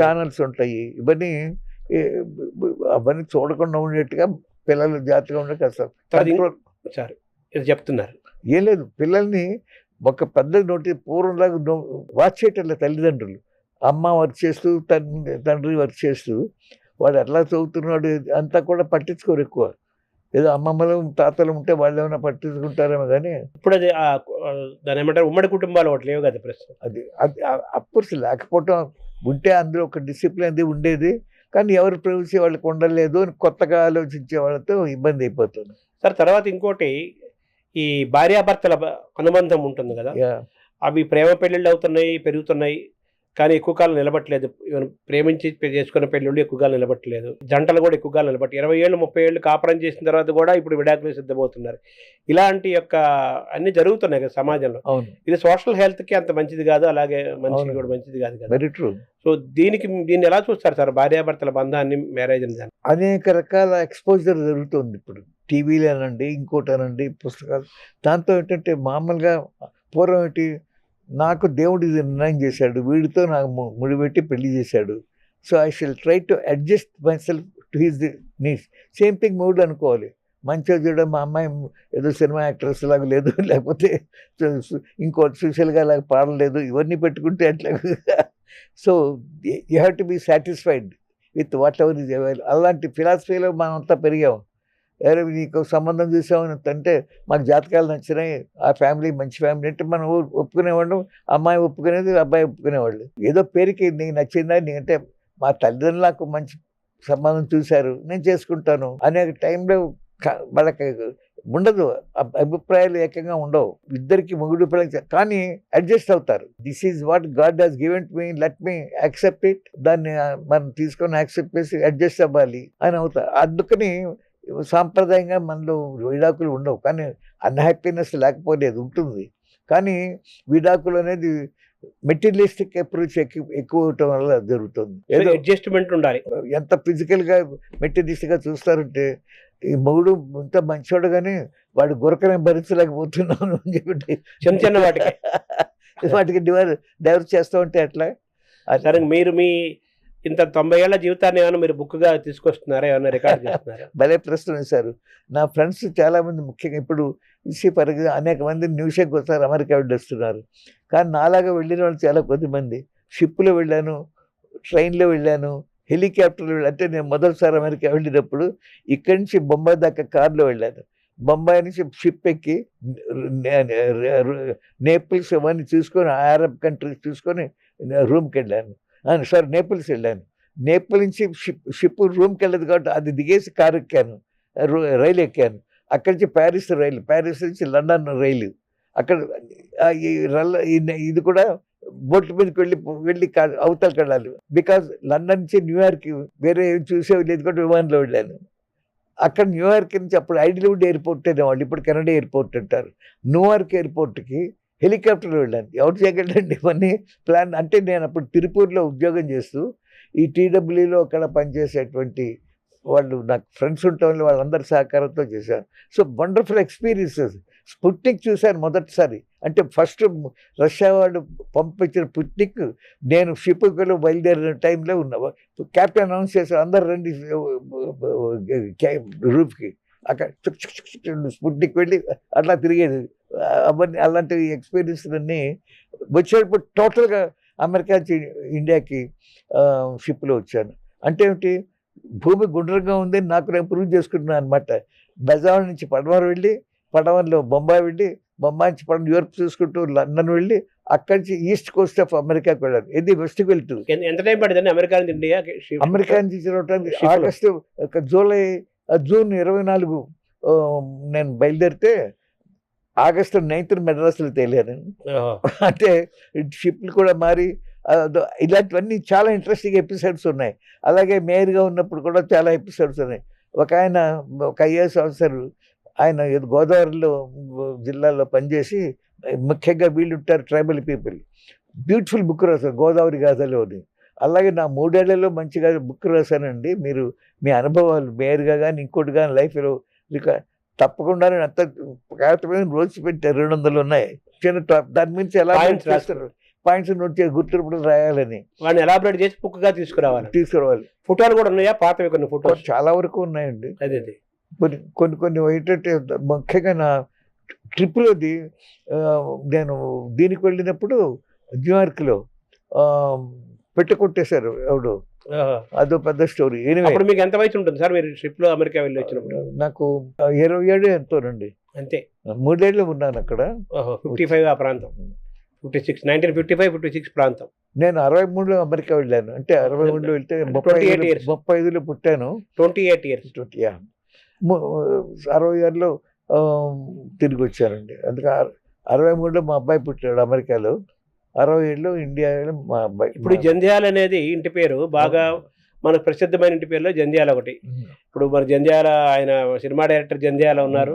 ఛానల్స్ ఉంటాయి. అవన్నీ చూడకుండా ఉండేట్టుగా పిల్లలు జాగ్రత్తగా ఉండే కష్టం. చెప్తున్నారు ఏం లేదు, పిల్లల్ని ఒక పెద్ద పూర్వంలాగా వాచ్ చేయటం తల్లిదండ్రులు. అమ్మ వర్క్ చేస్తూ తండ్రి వర్క్ చేస్తూ వాడు ఎట్లా చదువుతున్నాడు అంతా కూడా పట్టించుకోరు ఎక్కువ. ఏదో అమ్మమ్మలు తాతలు ఉంటే వాళ్ళు ఏమైనా పట్టించుకుంటారేమో కానీ ఇప్పుడు అది దాని ఏమంటారు, ఉమ్మడి కుటుంబాలు ఒకటి లేవు కదా ప్రస్తుతం. అది అప్పుడు లేకపోవటం ఉంటే అందులో ఒక డిసిప్లిన్ అది ఉండేది. కానీ ఎవరు ప్రైవసీ వాళ్ళకి ఉండలేదు అని కొత్తగా ఆలోచించే వాళ్ళతో ఇబ్బంది అయిపోతుంది. సార్ తర్వాత ఇంకోటి, ఈ భార్యాభర్తల అనుబంధం ఉంటుంది కదా, యా అవి ప్రేమ పెళ్ళిళ్ళు అవుతున్నాయి, పెరుగుతున్నాయి, కానీ ఎక్కువ కాలం నిలబట్టలేదు. ఈవెన్ ప్రేమించి చేసుకున్న పెళ్ళిళ్ళు ఎక్కువ కాలం నిలబట్టలేదు, జంటలు కూడా ఎక్కువ కాలం నిలబట్టి 20 ఏళ్ళు 30 ఏళ్ళు కాపురం చేసిన తర్వాత కూడా ఇప్పుడు విడాకులు సిద్ధమవుతున్నారు. ఇలాంటి యొక్క అన్ని జరుగుతున్నాయి కదా సమాజంలో. అవును, ఇది సోషల్ హెల్త్కి అంత మంచిది కాదు, అలాగే మనిషికి కూడా మంచిది కాదు కదా. Very true. సో దీన్ని ఎలా చూస్తారు సార్, భార్యాభర్తల బంధాన్ని, మ్యారేజ్ అని? అనేక రకాల ఎక్స్పోజర్ జరుగుతుంది ఇప్పుడు, టీవీలు అనండి, ఇంకోటి అనండి, పుస్తకాలు. దాంతో ఏంటంటే మామూలుగా పూర్వం ఏంటి, నాకు దేవుడు ఇది నిర్ణయం చేశాడు, వీడితో నాకు ముడిపెట్టి పెళ్లి చేశాడు, so I షిల్ try to adjust my self to his needs. Same thing మూడు అనుకోవాలి. మంచిగా చూడడం, మా అమ్మాయి ఏదో సినిమా యాక్ట్రెస్ లాగా లేదు, లేకపోతే ఇంకో సోషల్గా లాగా పాడలేదు, ఇవన్నీ పెట్టుకుంటే అట్లా. So you have to be satisfied with whatever is available. అలాంటి ఫిలాసఫీలో మనం అంతా పెరిగాం. ఎవరు నీకు సంబంధం చూసామని అంటే మాకు జాతకాలు నచ్చినాయి, ఆ ఫ్యామిలీ మంచి ఫ్యామిలీ అంటే మనం ఒప్పుకునేవాళ్ళం, అమ్మాయి ఒప్పుకునేది, అబ్బాయి ఒప్పుకునేవాళ్ళు. ఏదో పేరుకి నీకు నచ్చిందా, నీకంటే మా తల్లిదండ్రులు నాకు మంచి సంబంధం చూశారు, నేను చేసుకుంటాను అనే టైంలో వాళ్ళకి ఉండదు, అభిప్రాయాలు ఏకంగా ఉండవు. ఇద్దరికి మొగుడు పిల్లలు కానీ అడ్జస్ట్ అవుతారు. This is what God has given to me, let me accept it. దాన్ని మనం తీసుకొని యాక్సెప్ట్ చేసి అడ్జస్ట్ అవ్వాలి అని అవుతారు. అందుకని సాంప్రదాయంగా మనలో విడాకులు ఉండవు, కానీ అన్హ్యాపీనెస్ లేకపోలేదు, ఉంటుంది. కానీ విడాకులు అనేది మెటీరియలిస్టిక్ అప్రోచ్ ఎక్కువ అవటం వల్ల జరుగుతుంది. ఏదో అడ్జస్ట్మెంట్ ఉండాలి. ఎంత ఫిజికల్గా మెటీరియలిస్ట్గా చూస్తారంటే, ఈ మొగుడు ఇంత మంచోడు కానీ వాడు గురకనే భరించలేకపోతున్నాను అని చెప్పి చిన్న చిన్న వాటికి డైవర్స్ చేస్తూ ఉంటే అట్లా. సరే, మీరు మీ ఇంత 90 ఏళ్ల జీవితాన్ని ఏమైనా మీరు బుక్గా తీసుకొస్తున్నారా, ఏమైనా రికార్డ్ చేస్తున్నారా? భలే ప్రశ్న వేశారు. నా ఫ్రెండ్స్ చాలామంది, ముఖ్యంగా ఇప్పుడు ఈసీ పరంగా అనేక మంది న్యూషకి వస్తారు, అమెరికా వెళ్ళొస్తున్నారు. కానీ నాలాగా వెళ్ళిన వాళ్ళు చాలా కొద్దిమంది. షిప్లో వెళ్ళాను, ట్రైన్లో వెళ్ళాను, హెలికాప్టర్లో వెళ్ళాను. అంటే నేను మొదటిసారి అమెరికా వెళ్ళినప్పుడు ఇక్కడి నుంచి బొంబాయి దాకా కార్లో వెళ్ళాను. బొంబాయి నుంచి షిప్ ఎక్కి నేపిల్స్ అవన్నీ చూసుకొని, అరబ్ కంట్రీస్ చూసుకొని రూమ్కి వెళ్ళాను. సారీ, నేపిల్స్ వెళ్ళాను. నేపిల్ నుంచి షిప్ రూమ్కి వెళ్ళదు కాబట్టి అది దిగేసి కారు ఎక్కాను, రైలు ఎక్కాను. అక్కడి నుంచి ప్యారిస్ నుంచి లండన్ రైలు. అక్కడ ఇది కూడా బోట్ల మీదకి వెళ్ళి అవతలకి వెళ్ళాలి. బికాజ్ లండన్ నుంచి న్యూయార్క్ వేరే ఏం చూసేవి లేదు కాబట్టి విమానంలో వెళ్ళాను. అక్కడ న్యూయార్క్ నుంచి అప్పుడు ఐడిల్వుడ్ ఎయిర్పోర్ట్ అనేవాళ్ళు, ఇప్పుడు కెనడా ఎయిర్పోర్ట్ అంటారు. న్యూయార్క్ ఎయిర్పోర్ట్కి హెలికాప్టర్లో వెళ్ళాను. ఎవరు చేయగలండి ఇవన్నీ ప్లాన్. అంటే నేను అప్పుడు తిరుపూర్లో ఉద్యోగం చేస్తూ ఈ టీడబ్ల్యూలో అక్కడ పనిచేసేటువంటి వాళ్ళు నాకు ఫ్రెండ్స్ ఉండటం వాళ్ళందరి సహకారంతో చేశాను. So wonderful experiences. స్పుట్నిక్ చూశాను మొదటిసారి. అంటే ఫస్ట్ రష్యా వాళ్ళు పంపించిన స్పుట్నిక్ నేను షిప్లో బయలుదేరిన టైంలో ఉన్నా. క్యాప్టెన్ అనౌన్స్ చేశారు, అందరు రండి రూఫ్కి. అక్కడ స్పుట్నిక్ వెళ్ళి అట్లా తిరిగేది. అవన్నీ అలాంటి ఎక్స్పీరియన్స్లన్నీ వచ్చేటప్పుడు టోటల్గా అమెరికా నుంచి ఇండియాకి షిప్లో వచ్చాను. అంటే ఏమిటి, భూమి గుండ్రంగా ఉందని నాకు నేను ప్రూవ్ చేసుకుంటున్నాను అనమాట. బెజావర్ నుంచి పడమర వెళ్ళి, పడమరలో బొంబాయి వెళ్ళి, బొంబాయి నుంచి యూరోప్ చూసుకుంటూ లండన్ వెళ్ళి, అక్కడి నుంచి ఈస్ట్ కోస్ట్ ఆఫ్ అమెరికాకి వెళ్ళాను. ఇది వెస్ట్కి వెళ్తూ. ఎంత టైం పడిందండి అమెరికా నుంచి ఇండియా? అమెరికా నుంచి ఆగస్టు జూన్ 24 నేను బయలుదేరితే ఆగస్టు 9th మెడ్రాస్లో తేలాను. అంటే షిప్లు కూడా మారి ఇలాంటివన్నీ చాలా ఇంట్రెస్టింగ్ ఎపిసోడ్స్ ఉన్నాయి. అలాగే మేయర్గా ఉన్నప్పుడు కూడా చాలా ఎపిసోడ్స్ ఉన్నాయి. ఒక ఐఏఎస్ ఆఫీసర్, ఆయన గోదావరిలో జిల్లాలో పనిచేసి, ముఖ్యంగా వీళ్ళు ఉంటారు ట్రైబల్ పీపుల్, బ్యూటిఫుల్ బుక్ రాశారు గోదావరి గాథలోని. అలాగే నా 3 ఏళ్లలో మంచిగా బుక్ రాశానండి. మీరు మీ అనుభవాలు మేయర్గా కానీ ఇంకోటి కానీ లైఫ్లో తప్పకుండా అంత కాకపోతే రోజు పెట్టారు, 200 ఉన్నాయి. చిన్న దాని నుంచి ఎలా రాస్తారు, పాయింట్స్ నోట్ చేసి గుర్తున్నప్పుడు రాయాలని. వాడిని ఎలాబరేట్ చేసి బుక్గా తీసుకురావాలి. ఫోటోలు కూడా ఉన్నాయా? పాతవి కొన్ని ఫోటోలు చాలా వరకు ఉన్నాయండి. అదే కొన్ని ఏంటంటే ముఖ్యంగా నా ట్రిప్లోది నేను దీనికి వెళ్ళినప్పుడు న్యూయార్క్లో కొట్టేశారు ఎవడు, అదో పెద్ద స్టోరీ. అప్పుడు మీకు ఎంత వయసు ఉంటుంది సార్ మీరు షిప్లో అమెరికా వెళ్ళి వచ్చినప్పుడు? నాకు 27 ఎంతోనండి, అంతే. 3 ఏళ్ళు ఉన్నాను అక్కడ. 55 ఆ ప్రాంతం, 1955-56 ప్రాంతం. నేను 63లో అమెరికా వెళ్ళాను. అంటే 63లో వెళ్తే 28 years. 35లో పుట్టాను. 28 years. 60 తిరిగి వచ్చానండి. అందుకే 63లో మా అబ్బాయి పుట్టాడు అమెరికాలో. 67లో ఇండియాలో మా అబ్బాయి. ఇప్పుడు జంధ్యాల అనేది ఇంటి పేరు బాగా మనకు ప్రసిద్ధమైన ఇంటి పేరులో జంధ్యాల ఒకటి. ఇప్పుడు మన జంధ్యాల ఆయన సినిమా డైరెక్టర్ జంధ్యాల ఉన్నారు,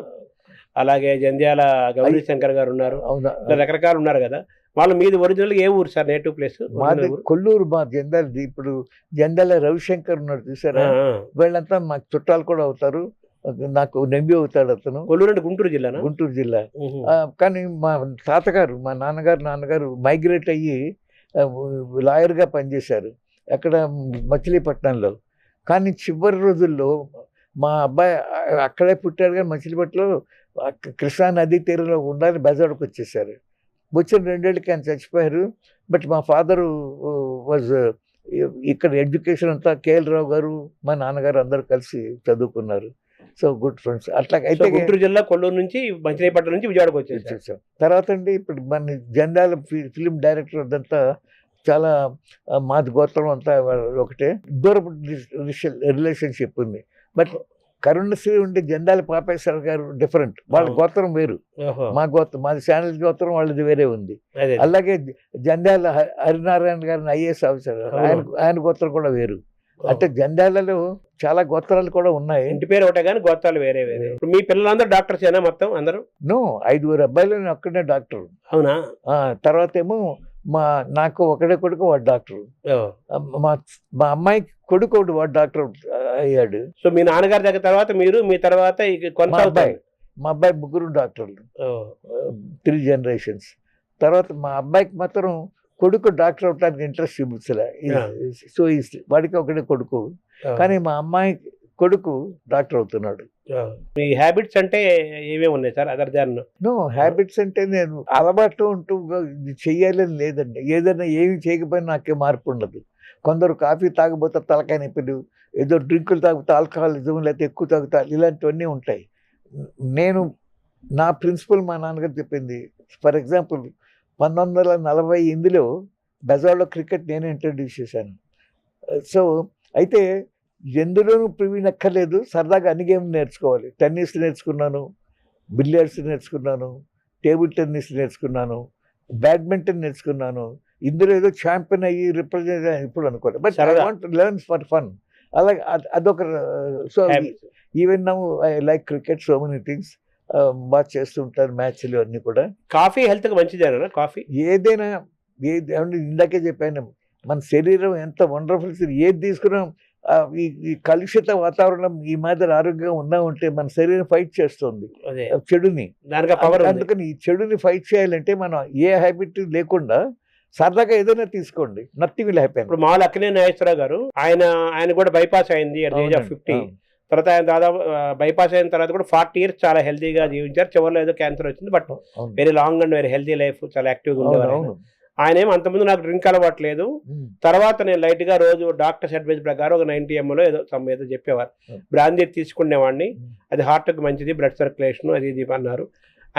అలాగే జంధ్యాల గౌరీ శంకర్ గారు ఉన్నారు, అవునా, ఇలా రకరకాలు ఉన్నారు కదా. వాళ్ళు మీది ఒరిజినల్ ఏ ఊరు సార్? Native place? మాది కొల్లూరు. మా జంధ్యాలది. ఇప్పుడు జంధ్యాల రవిశంకర్ ఉన్నాడు చూసారా, వీళ్ళంతా మాకు చుట్టాలు కూడా అవుతారు. నాకు నెంబి అవుతాడు అతను. కొల్లూరు అంటే గుంటూరు జిల్లా? గుంటూరు జిల్లా. కానీ మా తాతగారు, మా నాన్నగారు మైగ్రేట్ అయ్యి లాయర్గా పనిచేశారు అక్కడ మచిలీపట్నంలో. కానీ చివరి రోజుల్లో మా అబ్బాయి అక్కడే పుట్టాడు, కానీ మచిలీపట్నంలో కృష్ణా నదీ తీరంలో ఉండాలని బెజవాడకు వచ్చేసారు. వచ్చిన 2 ఏళ్ళకి ఆయన చచ్చిపోయారు. బట్ మా ఫాదరు వాజ్ ఇక్కడ ఎడ్యుకేషన్ అంతా కేఎల్ రావు గారు, మా నాన్నగారు అందరూ కలిసి చదువుకున్నారు. So good friends. అట్లా అయితే గుంటూరు జిల్లా కొల్లూరు నుంచి మచిలీపట్నం నుంచి విజయవాడకు వచ్చేసాం. తర్వాత అండి ఇప్పుడు మన జంధ్యాల ఫిలిం డైరెక్టర్ అదంతా చాలా మాది గోత్రం అంతా ఒకటే, దూరపు రిలేషన్షిప్ ఉంది. బట్ కరుణశ్రీ ఉండే జంధ్యాల పాపేశ్వర గారు డిఫరెంట్, వాళ్ళ గోత్రం వేరు. మా గోత్రం, మాది శానల్ గోత్రం, వాళ్ళది వేరే ఉంది. అలాగే జంధ్యాల హరినారాయణ గారిని ఐఏఎస్ ఆఫీసర్, ఆయన గోత్రం కూడా వేరు. అంటే జంధ్యాలలో చాలా గోత్రాలు కూడా ఉన్నాయి. ఇంటి పేరు ఒకటే కానీ గోత్రాలు వేరే వేరే. మీ పిల్లలందరూ డాక్టర్స్ ఏనా మొత్తం అందరూ? 5 అబ్బాయిలు, నేను ఒక్కడే డాక్టర్. అవునా? తర్వాత ఏమో నాకు ఒకడే కొడుకు, వాడు డాక్టర్. మా అమ్మాయి కొడుకు వాడు డాక్టర్ అయ్యాడు. సో మీ నాన్నగారి దగ్గర తర్వాత మీరు, మీ తర్వాత మా అబ్బాయి 3 డాక్టర్లు, 3 generations. తర్వాత మా అబ్బాయికి మాత్రం కొడుకు డాక్టర్ అవడానికి ఇంట్రెస్ట్ చూపించలే. సో వాడికి ఒకటే కొడుకు, కానీ మా అమ్మాయి కొడుకు డాక్టర్ అవుతున్నాడు. మీ హ్యాబిట్స్ అంటే ఏమేమి ఉన్నాయి సార్? అదర్ దాన్ హ్యాబిట్స్ అంటే నేను అలవాటు ఉంటూ ఇది చెయ్యాలని లేదండి. ఏదైనా ఏమి చేయకపోయినా నాకే మార్పు ఉండదు. కొందరు కాఫీ తాగబోతే తలకాయ నొప్పులు, ఏదో డ్రింకులు తాగితే ఆల్కహాలిజం, లేకపోతే ఎక్కువ తాగుతా, ఇలాంటివన్నీ ఉంటాయి. నేను నా ప్రిన్సిపల్ మా నాన్నగారు చెప్పింది. ఫర్ ఎగ్జాంపుల్ 1948లో బెజవాడలో క్రికెట్ నేనే ఇంట్రడ్యూస్ చేశాను. సో అయితే ఎందులోనూ ప్రవీణ్ అక్కర్లేదు, సరదాగా అన్ని గేమ్లు నేర్చుకోవాలి. టెన్నిస్ నేర్చుకున్నాను, బిలియర్డ్స్ నేర్చుకున్నాను, టేబుల్ టెన్నిస్ నేర్చుకున్నాను, బ్యాడ్మింటన్ నేర్చుకున్నాను. ఇందులో ఏదో ఛాంపియన్ అయ్యి రిప్రజెంట్ ఇప్పుడు అనుకోలేదు, but I want learn for fun. అలాగే అదొక. So even now I like cricket, so many things బాగా చేస్తుంటారు, మ్యాచ్లు అన్నీ కూడా. కాఫీ హెల్త్కి మంచిదేనా? కాఫీ ఏదైనా ఇందాకే చెప్పాను, మన శరీరం ఎంత వండర్ఫుల్. ఏది తీసుకున్నాం, ఈ కలుషిత వాతావరణం ఈ మాదిరి ఆరోగ్యంగా ఉన్నా ఉంటే మన శరీరం ఫైట్ చేస్తుంది చెడుని. అందుకని ఈ చెడుని ఫైట్ చేయాలంటే మనం ఏ హ్యాబిట్ లేకుండా సరదాగా ఏదైనా తీసుకోండి, నథింగ్ విల్ హ్యాపెన్. ఇప్పుడు మామూలు అక్కినేని నాగేశ్వరరావు గారు, ఆయన కూడా బైపాస్ అయింది అట్ ఏజ్ ఆఫ్ 50. తర్వాత ఆయన దాదాపు బైపాస్ అయిన తర్వాత కూడా 40 years చాలా హెల్తీగా జీవించారు. చివరిలో ఏదో క్యాన్సర్ వచ్చింది, but very long and very healthy life, చాలా యాక్టివ్గా ఉండేవారు. ఆయన ఏమో అంతకుముందు నాకు డ్రింక్ అలవాట్లేదు, తర్వాత నేను లైట్గా రోజు డాక్టర్స్ అడ్వైజ్ ప్రకారం ఒక 90 ml ఏదో చెప్పేవారు, బ్రాందీ తీసుకునేవాడిని, అది హార్ట్కి మంచిది, బ్లడ్ సర్క్యులేషన్ అది ఇది అన్నారు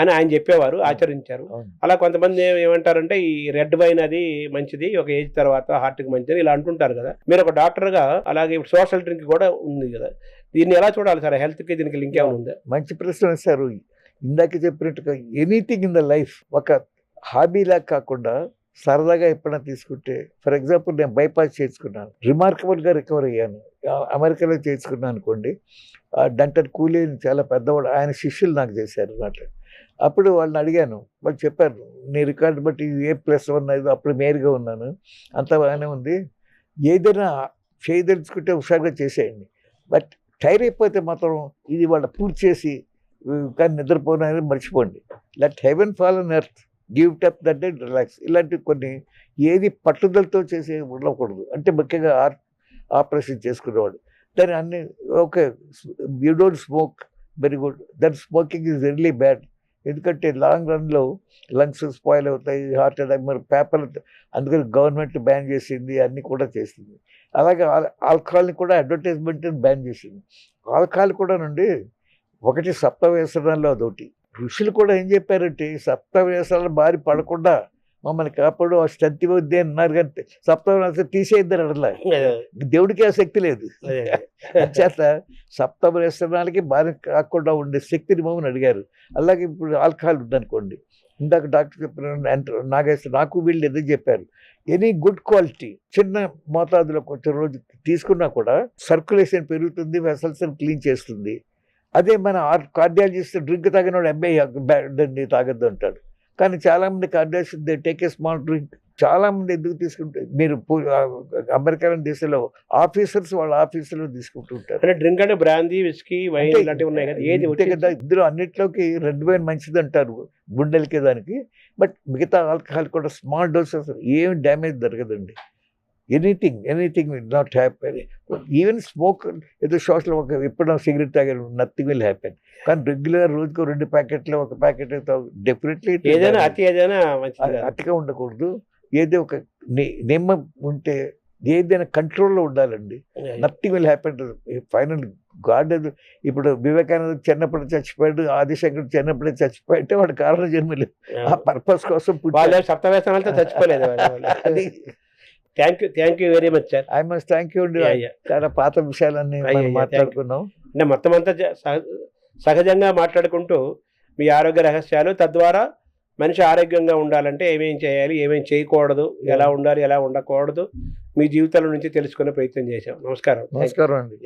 అని ఆయన చెప్పేవారు, ఆచరించారు. అలా కొంతమంది ఏమంటారంటే ఈ రెడ్ వైన్ అది మంచిది, ఒక ఏజ్ తర్వాత హార్ట్కి మంచిది ఇలా అంటుంటారు కదా. మీరు ఒక డాక్టర్గా అలాగే ఇప్పుడు సోషల్ డ్రింక్ కూడా ఉంది కదా, దీన్ని ఎలా చూడాలి సార్? హెల్త్కి దీనికి లింక్ ఏమైనా ఉందా? మంచి ప్రశ్న సార్. ఇందాక చెప్పినట్టుగా ఎనీథింగ్ ఇన్ ద లైఫ్ ఒక హాబీలా కాకుండా సరదాగా ఎప్పుడైనా తీసుకుంటే, ఫర్ ఎగ్జాంపుల్ నేను బైపాస్ చేసుకున్నాను, రిమార్కబుల్గా రికవర్ అయ్యాను. అమెరికాలో చేసుకున్నాను అనుకోండి. డంటర్ కూలీ చాలా పెద్దవాడు, ఆయన శిష్యులు నాకు చేశారు అన్నమాట. అప్పుడు వాళ్ళని అడిగాను, వాళ్ళు చెప్పారు నీ రికార్డు బట్టి A+1 అప్పుడు మేరుగా ఉన్నాను, అంత బాగానే ఉంది, ఏదైనా చేయదలుచుకుంటే హుషారుగా చేసేయండి, బట్ టైర్ అయిపోతే మాత్రం ఇది వాళ్ళ పూర్తి చేసి కానీ నిద్రపోయిన మర్చిపోండి. Let heaven fall on earth, give it up that day, relax. ఇలాంటి కొన్ని ఏది పట్టుదలతో చేసే ఉండకూడదు. అంటే ముఖ్యంగా ఆపరేషన్ చేసుకునేవాడు దాన్ని అన్ని okay, you don't smoke, very good. That smoking is really bad. ఎందుకంటే లాంగ్ రన్లో లంగ్స్ స్పాయిల్ అవుతాయి, హార్ట్ అటాక్. మరి పేపర్ అందుకని గవర్నమెంట్ బ్యాన్ చేసింది, అన్నీ కూడా చేసింది. అలాగే ఆల్కహాల్ని కూడా అడ్వర్టైజ్మెంట్ని బ్యాన్ చేసింది. ఆల్కహాల్ కూడా నుండి ఒకటి సప్త వ్యసనాల్లో అదొకటి. ఋషులు కూడా ఏం చెప్పారంటే సప్త వ్యసనాలు బారి పడకుండా మమ్మల్ని కాపాడు ఆ శక్తి వద్దే అన్నారు, కానీ సప్తమ తీసేద్దరు అట్లా. దేవుడికి ఆ శక్తి లేదు. అంచేత సప్తమ వ్యసనాలకి బాగా కాకుండా ఉండే శక్తిని మమ్మల్ని అడిగారు. అలాగే ఇప్పుడు ఆల్కహాల్ ఉందనుకోండి, ఇందాక డాక్టర్ చెప్పిన నాగేశ్వర నాకు వీళ్ళు ఎదురు చెప్పారు, ఎనీ గుడ్ క్వాలిటీ చిన్న మోతాదులో కొంచెం రోజు తీసుకున్నా కూడా సర్క్యులేషన్ పెరుగుతుంది, వెసల్స్ క్లీన్ చేస్తుంది. అదే మన కార్డియాలజిస్ట్ డ్రింక్ తాగినోడు అబ్బాయి తాగద్దు అంటాడు. కానీ చాలామంది cardiologist they take a small drink. చాలామంది ఎందుకు తీసుకుంటారు, మీరు అమెరికా దేశంలో ఆఫీసర్స్ వాళ్ళ ఆఫీసులో తీసుకుంటూ ఉంటారు. అంటే డ్రింక్ అంటే బ్రాందీ, విస్కీ, వైన్ అంటే ఇలాంటివి ఉన్నాయి కదా, ఏది ఇంతే కదా, ఇద్దరు అన్నిట్లోకి రెడ్ వైన్ మంచిది అంటారు గుండెలకి దానికి. బట్ మిగతా ఆల్కహాల్ కూడా స్మాల్ డోసెస్ ఏమి డ్యామేజ్ జరగదండి. Anything will not happen. Even smoke ఏదో సోషల్ ఒక ఎప్పుడో సిగరెట్ తాగారు, నథింగ్ విల్ హ్యాపెన్. కానీ రెగ్యులర్ రోజుకు 2 ప్యాకెట్లు 1 ప్యాకెట్ డెఫినెట్లీ ఏదైనా ఏదైనా మంచిది. అతిగా ఉండకూడదు. ఏదో ఒక నియమం ఉంటే ఏదైనా కంట్రోల్లో ఉండాలండి. Nothing will happen. Final God ఇప్పుడు వివేకానంద చిన్నప్పుడు చచ్చిపోయాడు, ఆదిశంకర్ చిన్నప్పుడే చచ్చిపోయాడు, వాడు కారణ జన్మలేదు. ఆ పర్పస్ కోసం సప్తవ్యసనాలతో చచ్చిపోలేదు. అది thank you very much sir. I must thank you అండి. చాలా పాత విషయాలన్నీ మనం మాట్లాడుకున్నాం. అంటే మొత్తం అంతా సహజంగా మాట్లాడుకుంటూ మీ ఆరోగ్య రహస్యాలు, తద్వారా మనిషి ఆరోగ్యంగా ఉండాలంటే ఏమేం చేయాలి, ఏమేం చేయకూడదు, ఎలా ఉండాలి, ఎలా ఉండకూడదు, మీ జీవితాల నుంచి తెలుసుకునే ప్రయత్నం చేశాం. నమస్కారం నమస్కారం అండి.